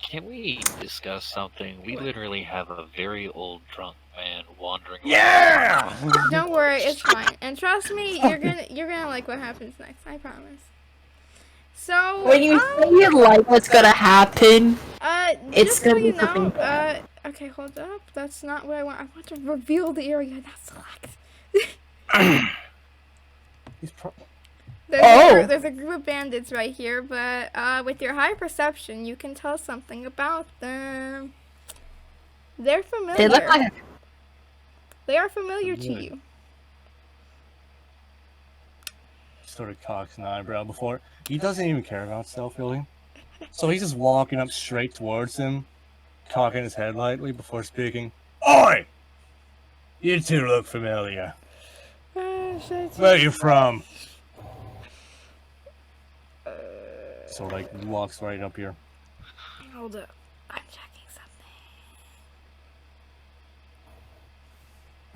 Speaker 2: Can we discuss something? We literally have a very old drunk man wandering
Speaker 5: Yeah!
Speaker 1: Don't worry, it's fine. And trust me, you're gonna like what happens next. I promise. So
Speaker 7: When you say you like what's gonna happen, it's
Speaker 1: just so
Speaker 7: gonna be
Speaker 1: you know,
Speaker 7: something bad.
Speaker 1: okay, hold up. That's not what I want. I want to reveal the area, not select.
Speaker 5: He's
Speaker 1: There's a group of bandits right here, but with your high perception, you can tell something about them. They're familiar.
Speaker 7: They look like
Speaker 1: They are familiar to
Speaker 5: Familiar.
Speaker 1: you.
Speaker 5: sort of cocks an eyebrow before. He doesn't even care about stealth, really. So he's just walking up straight towards him, cocking his head lightly before speaking. Oi! You two look familiar. Where are you from? So, like, he walks right up here.
Speaker 1: Hold up. I'm checking something.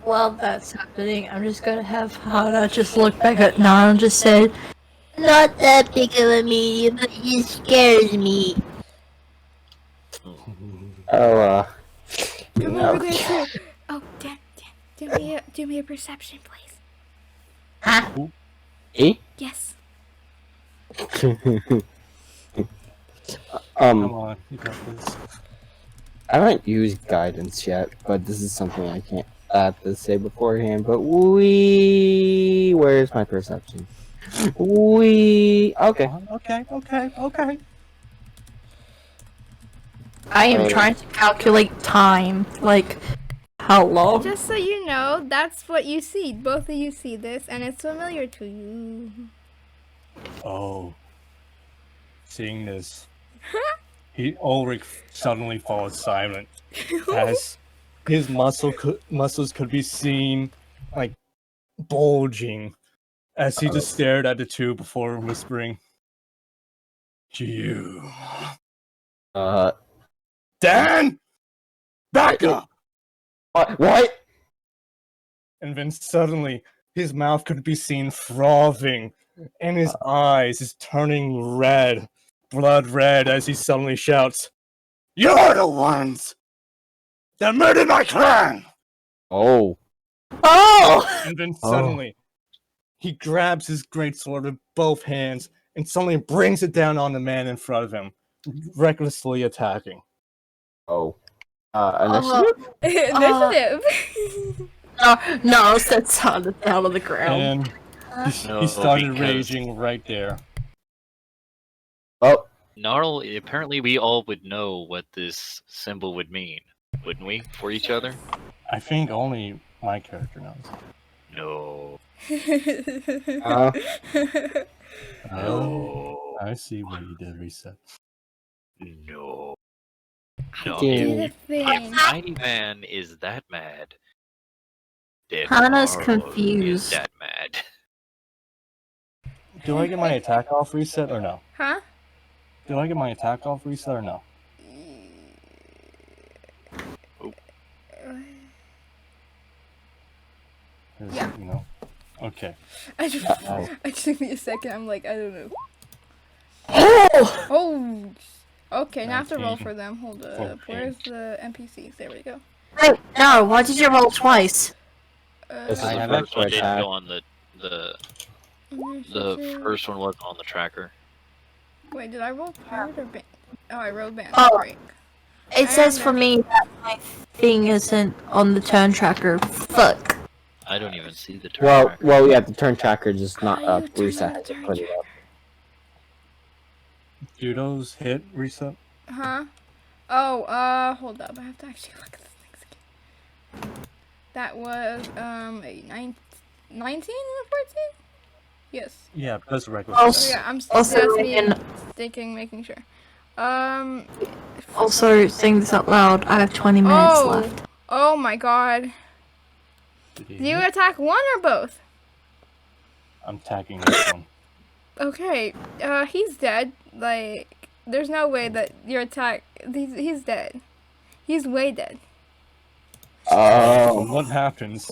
Speaker 7: While that's happening, I'm just gonna have Hana just look back at Gnarl and just say,
Speaker 4: Not that big of a meaning, but it scares me.
Speaker 3: Oh,
Speaker 1: Come over there too. Oh, Dan, do me a perception, please.
Speaker 4: Huh?
Speaker 3: E?
Speaker 1: Yes.
Speaker 5: Come on, you got this.
Speaker 3: I haven't used guidance yet, but this is something I can't have to say beforehand. But where's my perception? Okay.
Speaker 5: Okay.
Speaker 7: I am trying to calculate time. Like, how long?
Speaker 1: Just so you know, that's what you see. Both of you see this, and it's familiar to you.
Speaker 5: Oh. Seeing this, Ulric suddenly falls silent as his muscles could be seen, like, bulging as he just stared at the two before whispering, "You, Daan, back up!"
Speaker 3: What?
Speaker 5: And then suddenly, his mouth could be seen frothing, and his eyes is turning red, blood red, as he suddenly shouts, "You're the ones that murdered my clan!"
Speaker 3: Oh.
Speaker 7: Oh!
Speaker 5: And then suddenly, he grabs his greatsword with both hands and suddenly brings it down on the man in front of him, recklessly attacking.
Speaker 3: Oh. Initiative?
Speaker 1: Initiative.
Speaker 7: No, sets down on the ground.
Speaker 5: And he
Speaker 2: No,
Speaker 5: started
Speaker 2: because-
Speaker 5: raging right there.
Speaker 3: Oh.
Speaker 2: Gnarl, apparently we all would know what this symbol would mean, wouldn't we, for each other?
Speaker 5: I think only my character knows.
Speaker 2: No.
Speaker 5: Oh, I see what you did, Reset.
Speaker 2: No. No.
Speaker 3: did
Speaker 2: If, if Mighty Man is that mad, then
Speaker 7: Hana's
Speaker 2: Gnarl
Speaker 7: confused.
Speaker 2: is that mad.
Speaker 5: Do I get my attack off reset or no?
Speaker 1: Huh?
Speaker 5: Do I get my attack off reset or no?
Speaker 1: Yeah.
Speaker 5: You know. Okay.
Speaker 1: I just
Speaker 3: Uh-oh.
Speaker 1: it took me a second. I'm like, I don't know.
Speaker 7: Oh!
Speaker 1: Oh. Okay, now I have to roll
Speaker 5: 19.
Speaker 1: for them. Hold up.
Speaker 5: 14.
Speaker 1: Where's the NPCs? There we go.
Speaker 7: Wait, no, why did you roll twice?
Speaker 3: This is
Speaker 2: The
Speaker 3: an
Speaker 5: have
Speaker 2: first one
Speaker 3: extra
Speaker 2: didn't
Speaker 3: attack.
Speaker 2: go on the first one wasn't on the tracker.
Speaker 1: Wait, did I roll pirate or band? Oh, I rolled band.
Speaker 7: Oh.
Speaker 1: Great.
Speaker 7: It says for me that my thing isn't on the turn tracker. Fuck.
Speaker 2: I don't even see the tracker.
Speaker 3: Well, yeah, the turn tracker just not
Speaker 1: How do you
Speaker 3: up.
Speaker 1: turn
Speaker 3: Reset
Speaker 1: on
Speaker 3: has
Speaker 1: the
Speaker 3: to
Speaker 1: turn
Speaker 3: put it up.
Speaker 5: Do those hit reset?
Speaker 1: Huh? Oh, hold up. I have to actually look at the things again. That was, a 19 and a 14? Yes.
Speaker 5: Yeah, because regular.
Speaker 7: Also-
Speaker 1: So yeah, I'm
Speaker 7: Also,
Speaker 1: that's me
Speaker 7: in-
Speaker 1: thinking, making sure.
Speaker 7: Also, saying this out loud, I have 20 minutes
Speaker 1: Oh.
Speaker 7: left.
Speaker 1: Oh my god. Do you attack one or both?
Speaker 5: I'm tagging this one.
Speaker 1: Okay, he's dead. Like, there's no way that your attack, he's dead. He's way dead.
Speaker 3: Oh.
Speaker 5: What happens?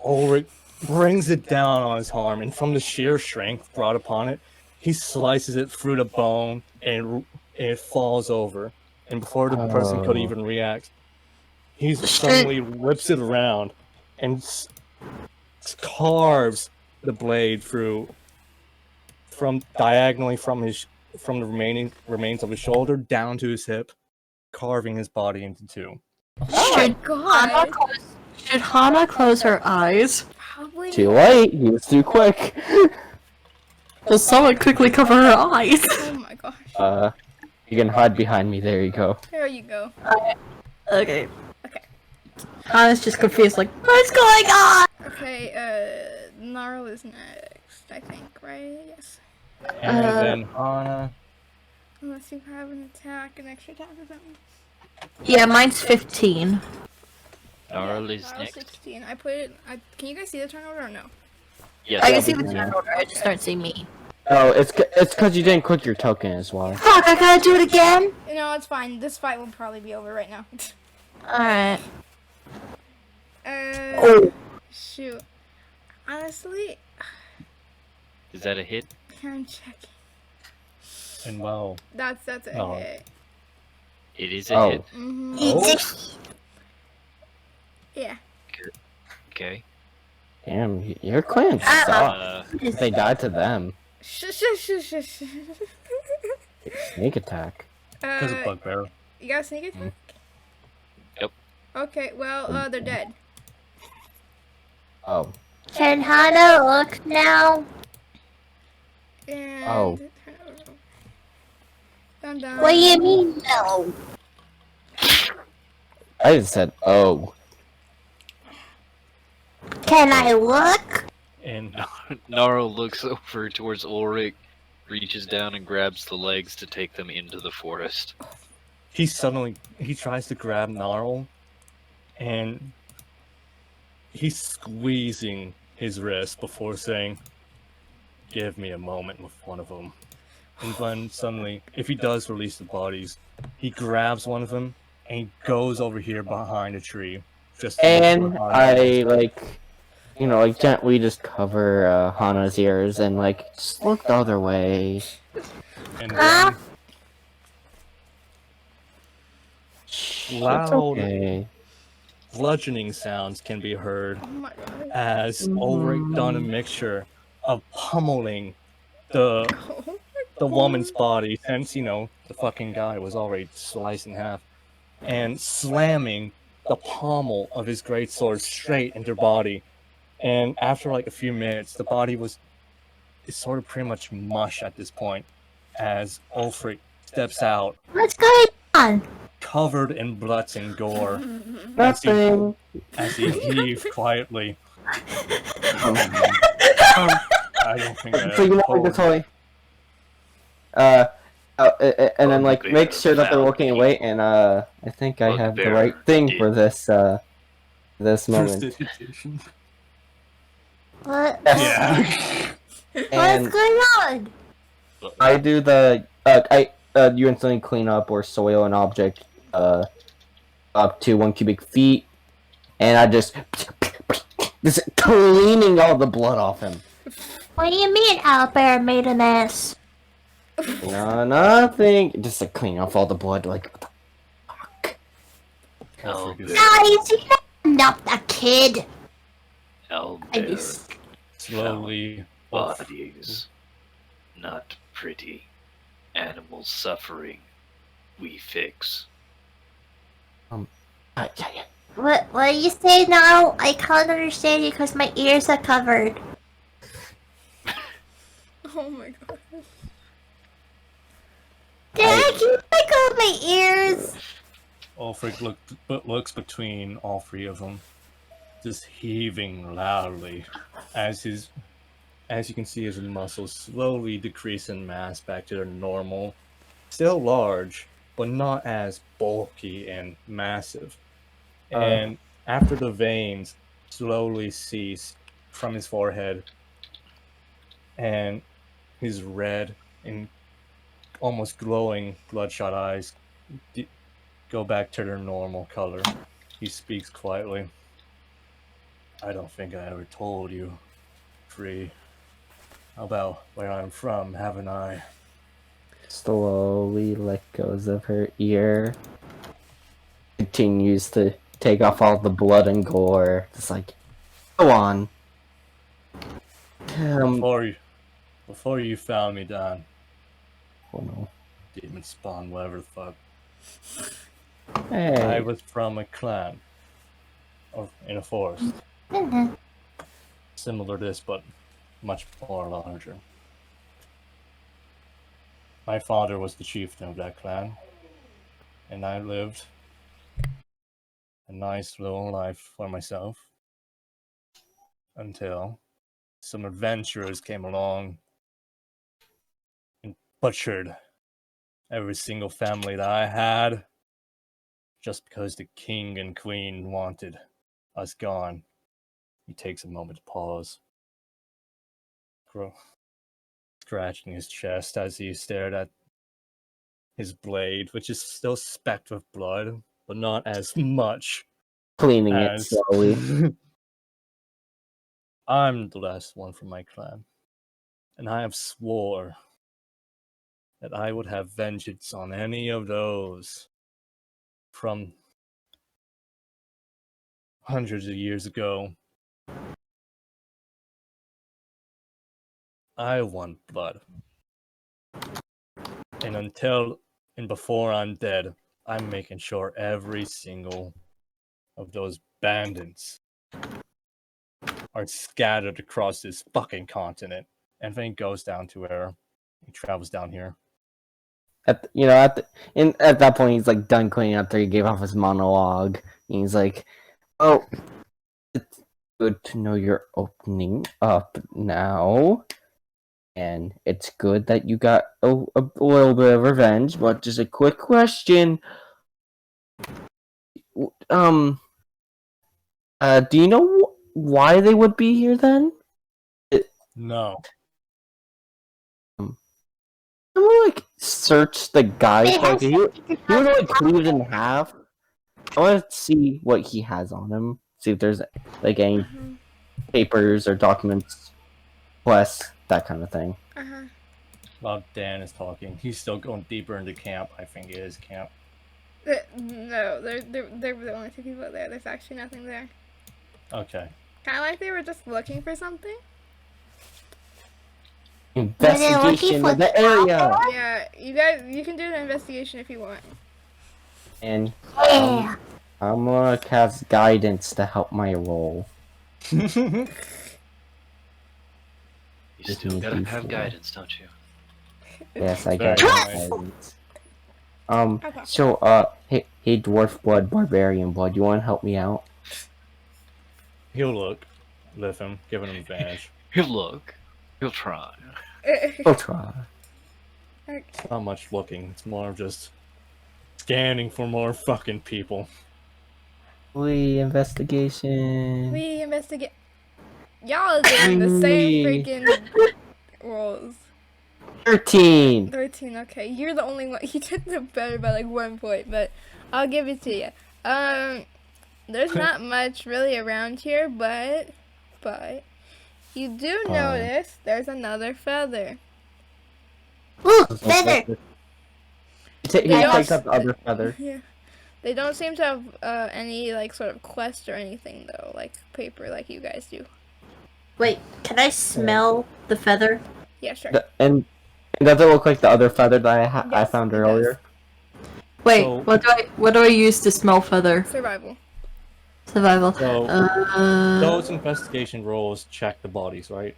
Speaker 5: Ulric brings it down on his arm, and from the sheer strength brought upon it, he slices it through the bone, and it falls over. And before the person could
Speaker 3: Oh.
Speaker 5: even react, he suddenly whips it around and carves the blade through, from diagonally from the remains of his shoulder down to his hip, carving his body into two.
Speaker 1: Oh my
Speaker 7: Should
Speaker 1: god.
Speaker 7: Should Hana close her eyes?
Speaker 1: Probably.
Speaker 3: Too late. He was too quick.
Speaker 7: Will someone quickly cover her eyes?
Speaker 1: Oh my gosh.
Speaker 3: You can hide behind me. There you go.
Speaker 1: There you go.
Speaker 7: Okay.
Speaker 1: Okay.
Speaker 7: Hana's just confused, like, what's going on?
Speaker 1: Okay, Gnarl is next, I think, right? Yes.
Speaker 5: And then Hana.
Speaker 1: Unless you have an extra attack or something.
Speaker 7: Yeah, mine's 15.
Speaker 2: Gnarl is
Speaker 1: Gnarl's
Speaker 2: next.
Speaker 1: 16. I put it. Can you guys see the turn order or no?
Speaker 2: Yes.
Speaker 7: I can see the
Speaker 3: Yeah.
Speaker 7: turn order, I just don't see me.
Speaker 3: Oh, it's because you didn't click your token as well.
Speaker 7: Fuck, I gotta do it again?
Speaker 1: No, it's fine. This fight will probably be over right now.
Speaker 7: Alright.
Speaker 1: Oh. Shoot. Honestly,
Speaker 2: Is that a hit?
Speaker 1: I'm checking.
Speaker 5: And wow.
Speaker 1: That's a
Speaker 5: Oh.
Speaker 1: hit.
Speaker 2: It is a
Speaker 3: Oh.
Speaker 2: hit.
Speaker 1: Mm-hmm.
Speaker 5: Oh.
Speaker 1: Yeah.
Speaker 2: Okay.
Speaker 3: Damn, your clan sucks. They died to them.
Speaker 1: Shush.
Speaker 3: Sneak attack.
Speaker 5: Because of bugbear.
Speaker 1: You got a sneak attack?
Speaker 2: Yep.
Speaker 1: Okay, well, they're dead.
Speaker 3: Oh.
Speaker 4: Can Hana look now?
Speaker 1: And
Speaker 3: Oh.
Speaker 1: turn it over. Dun, dun.
Speaker 4: What do you mean no?
Speaker 3: I just said, oh.
Speaker 4: Can I look?
Speaker 5: And
Speaker 2: Gnarl looks over towards Ulric, reaches down and grabs the legs to take them into the forest.
Speaker 5: he tries to grab Gnarl, and he's squeezing his wrist before saying, "Give me a moment with one of them." And then suddenly, if he does release the bodies, he grabs one of them and he goes over here behind a tree. Just to
Speaker 3: And
Speaker 5: look for Hana.
Speaker 3: I, gently just cover Hana's ears and, just look the other way.
Speaker 5: And
Speaker 4: Ah.
Speaker 5: then
Speaker 3: Shh,
Speaker 5: Loud.
Speaker 3: it's okay.
Speaker 5: bludgeoning sounds can be heard
Speaker 1: Oh my god.
Speaker 5: as Ulric done a mixture of pummeling the woman's body, since, the fucking guy was already sliced in half, and slamming the pommel of his greatsword straight into her body. And after a few minutes, the body it's sort of pretty much mush at this point, as Ulfric steps out,
Speaker 4: What's going on?
Speaker 5: covered in blood and gore,
Speaker 3: Nothing.
Speaker 5: as he heaved quietly. I don't think I
Speaker 3: So you know
Speaker 5: told
Speaker 3: the toy. And then make sure that they're looking away, and I think I have the right thing for this this moment.
Speaker 5: Prestidigitation.
Speaker 4: What?
Speaker 5: Yeah.
Speaker 4: What's
Speaker 3: And
Speaker 4: going on?
Speaker 3: I do you instantly clean up or soil an object up to 1 cubic feet, and I just Just cleaning all the blood off him.
Speaker 4: What do you mean Owlbear made a mess?
Speaker 3: No, nothing. Just like clean off all the blood. Like, what the fuck?
Speaker 2: Owlbear.
Speaker 4: Guys, you know I'm not a kid. I
Speaker 2: Owlbear.
Speaker 4: just...
Speaker 5: Slowly.
Speaker 2: Bodies. Not pretty. Animals suffering. We fix.
Speaker 3: Yeah.
Speaker 4: What do you say now? I can't understand you because my ears are covered.
Speaker 1: Oh my god.
Speaker 4: Dad, can you pick up my ears?
Speaker 5: Ulric looks between all three of them, just heaving loudly as you can see his muscles slowly decrease in mass back to their normal. Still large, but not as bulky and massive. And after the veins slowly cease from his forehead, and his red and almost glowing bloodshot eyes go back to their normal color, he speaks quietly. I don't think I ever told you, Free, about where I'm from, haven't I?
Speaker 3: Slowly let goes of her ear. Continues to take off all the blood and gore. Just like, go on.
Speaker 5: Before you found me, Daan,
Speaker 3: Oh no.
Speaker 5: demon spawn, whatever the fuck.
Speaker 3: Hey.
Speaker 5: I was from a clan, in a forest, similar to this, but much more larger. My father was the chieftain of that clan, and I lived a nice little life for myself until some adventurers came along and butchered every single family that I had just because the king and queen wanted us gone. He takes a moment to pause, scratching his chest as he stared at his blade, which is still specked with blood, but not as much.
Speaker 3: Cleaning it slowly.
Speaker 5: I'm the last one from my clan, and I have swore that I would have vengeance on any of those from hundreds of years ago. I want blood. And before I'm dead, I'm making sure every single of those bandits are scattered across this fucking continent. And then he goes down to where he travels down here.
Speaker 3: At that point, he's like done cleaning after he gave off his monologue. And he's like, "Oh, it's good to know you're opening up now, and it's good that you got a little bit of revenge. But just a quick question: do you know why they would be here then?"
Speaker 5: No.
Speaker 3: I'm gonna like search the guy. Like, he would like cleave it in half. I want to see what he has on him. See if there's like any papers or documents, quests, that kind of thing.
Speaker 5: While Dan is talking, he's still going deeper into camp. I think it is camp.
Speaker 1: No, they're the only two people there. There's actually nothing there.
Speaker 5: Okay.
Speaker 1: Kind of like they were just looking for something.
Speaker 3: Investigation of the area.
Speaker 1: Yeah, you can do an investigation if you want.
Speaker 3: And I'm gonna cast guidance to help my roll.
Speaker 2: You still gotta have guidance, don't you?
Speaker 3: Yes, I got
Speaker 5: Very
Speaker 3: guidance. So, hey, dwarf blood, barbarian blood, you wanna help me out?
Speaker 5: He'll look. Lift him, giving him advantage.
Speaker 2: He'll look. He'll try.
Speaker 3: I'll try.
Speaker 5: It's not much looking. It's more of just scanning for more fucking people.
Speaker 3: Investigation.
Speaker 1: We investigate. Y'all are doing the same freaking rolls.
Speaker 3: 13.
Speaker 1: 13, okay. You're the only one. You did the better by like 1 point, but I'll give it to you. There's not much really around here, but But you do notice there's another feather.
Speaker 4: Ooh, feather!
Speaker 3: He
Speaker 1: don't-
Speaker 3: takes up the other feather.
Speaker 1: Yeah. They don't seem to have any like sort of quest or anything though, like paper like you guys do.
Speaker 7: Wait, can I smell the feather?
Speaker 1: Yeah, sure.
Speaker 3: And does it look like the other feather that I
Speaker 1: Yes,
Speaker 3: found
Speaker 1: it
Speaker 3: earlier?
Speaker 7: Wait,
Speaker 5: So-
Speaker 7: what do I use to smell feather?
Speaker 1: Survival.
Speaker 7: Survival.
Speaker 5: So those investigation rolls check the bodies, right?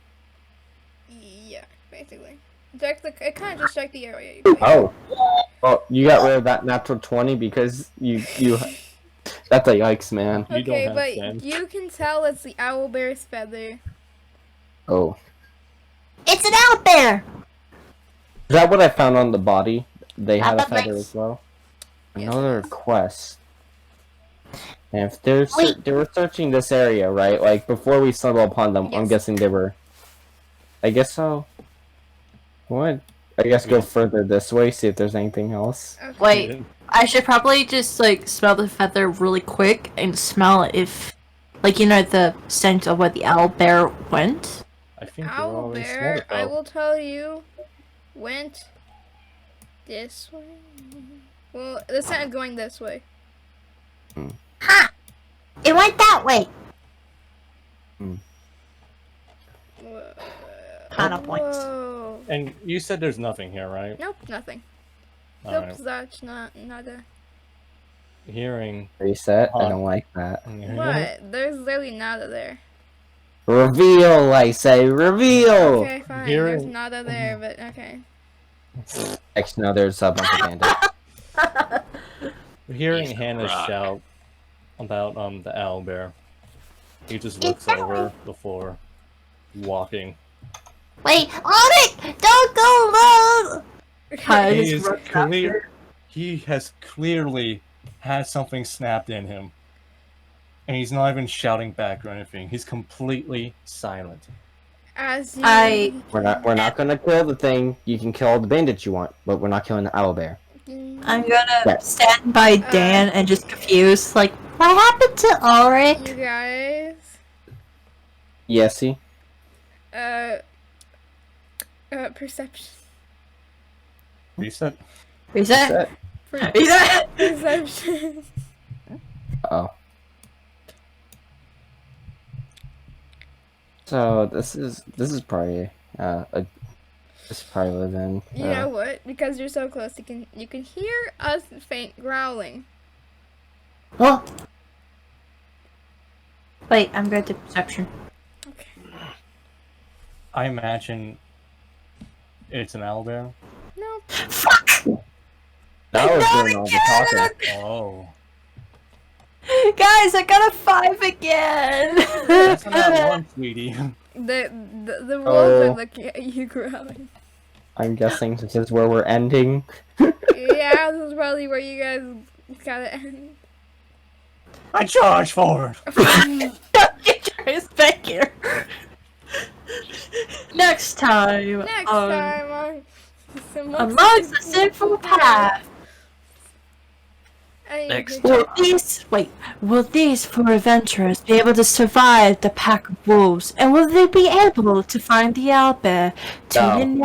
Speaker 1: Yeah, basically. It kind of just checked the area. You guys.
Speaker 3: Oh. Well, you got rid of that natural 20 because you that's a yikes, man.
Speaker 5: You don't
Speaker 1: Okay,
Speaker 5: have
Speaker 1: but
Speaker 5: them.
Speaker 1: you can tell it's the owlbear's feather.
Speaker 3: Oh.
Speaker 4: It's an owlbear!
Speaker 3: Is that what I found on the body? They had a
Speaker 4: But, like,
Speaker 3: feather as well.
Speaker 1: Yes,
Speaker 3: Another
Speaker 1: it is.
Speaker 3: quest. And if they're
Speaker 4: Wait.
Speaker 3: they were searching this area, right? Like before we stumble upon them, I'm
Speaker 1: Yes.
Speaker 3: guessing they were. I guess so. What? I guess go further this way, see if there's anything else.
Speaker 1: Okay.
Speaker 7: Wait, I should probably just like smell the feather really quick and smell if, like, you know, the scent of where the owlbear went.
Speaker 5: I think you're already smart
Speaker 1: Owlbear, I
Speaker 5: about.
Speaker 1: will tell you, went this way. Well, the scent is going this way.
Speaker 4: Ha! It went that way!
Speaker 1: Whoa.
Speaker 4: Hana points.
Speaker 1: Whoa.
Speaker 5: And you said there's nothing here, right?
Speaker 1: Nope, nothing.
Speaker 5: Alright.
Speaker 1: Nope, that's nada.
Speaker 5: Hearing.
Speaker 3: Reset. I don't like that.
Speaker 1: What? There's literally nada there.
Speaker 3: Reveal, I say, reveal.
Speaker 1: Okay, fine. There's
Speaker 5: Hearing-
Speaker 1: nada there, but okay.
Speaker 3: Actually, no, there's a bunch of bandits.
Speaker 5: Hearing
Speaker 2: He's the
Speaker 5: Hannah
Speaker 2: rock.
Speaker 5: shout about the owlbear, he just looks over before walking.
Speaker 4: Wait, Ulric! Don't go low!
Speaker 7: I
Speaker 5: He
Speaker 7: just
Speaker 5: is
Speaker 7: rushed
Speaker 5: clear. He has clearly had something snapped in him, and he's not even shouting back or anything. He's completely silent.
Speaker 1: As you...
Speaker 3: We're not gonna kill the thing. You can kill all the bandits you want, but we're not killing the owlbear.
Speaker 7: I'm gonna
Speaker 3: Yeah.
Speaker 7: stand by Dan and just confused, like,
Speaker 4: What happened to Ulric?
Speaker 1: You guys...
Speaker 3: Yesy.
Speaker 1: Perception.
Speaker 5: Reset.
Speaker 7: reset.
Speaker 3: Reset.
Speaker 7: Reset.
Speaker 1: Perception.
Speaker 3: Oh. So this is probably this probably live in.
Speaker 1: You know what? Because you're so close, you can hear us faint growling.
Speaker 4: Oh,
Speaker 7: Wait, I'm going to perception.
Speaker 1: Okay.
Speaker 5: I imagine it's an owlbear.
Speaker 1: No.
Speaker 4: fuck!
Speaker 3: That was doing all the talking.
Speaker 5: Oh,
Speaker 7: Guys, I got a 5 again!
Speaker 5: that's not one, sweetie.
Speaker 1: The wolves
Speaker 3: Oh.
Speaker 1: are looking at you growling.
Speaker 3: I'm guessing this is where we're ending.
Speaker 1: Yeah, this is probably where you guys gotta end.
Speaker 5: I charge forward.
Speaker 7: Get yours back here! Next time!
Speaker 1: Next time on
Speaker 7: Amongst the Sinful Past!
Speaker 2: Next
Speaker 7: Will these four adventurers be able to survive the pack of wolves? And will they be able to find the owlbear? Tune
Speaker 3: No.
Speaker 7: in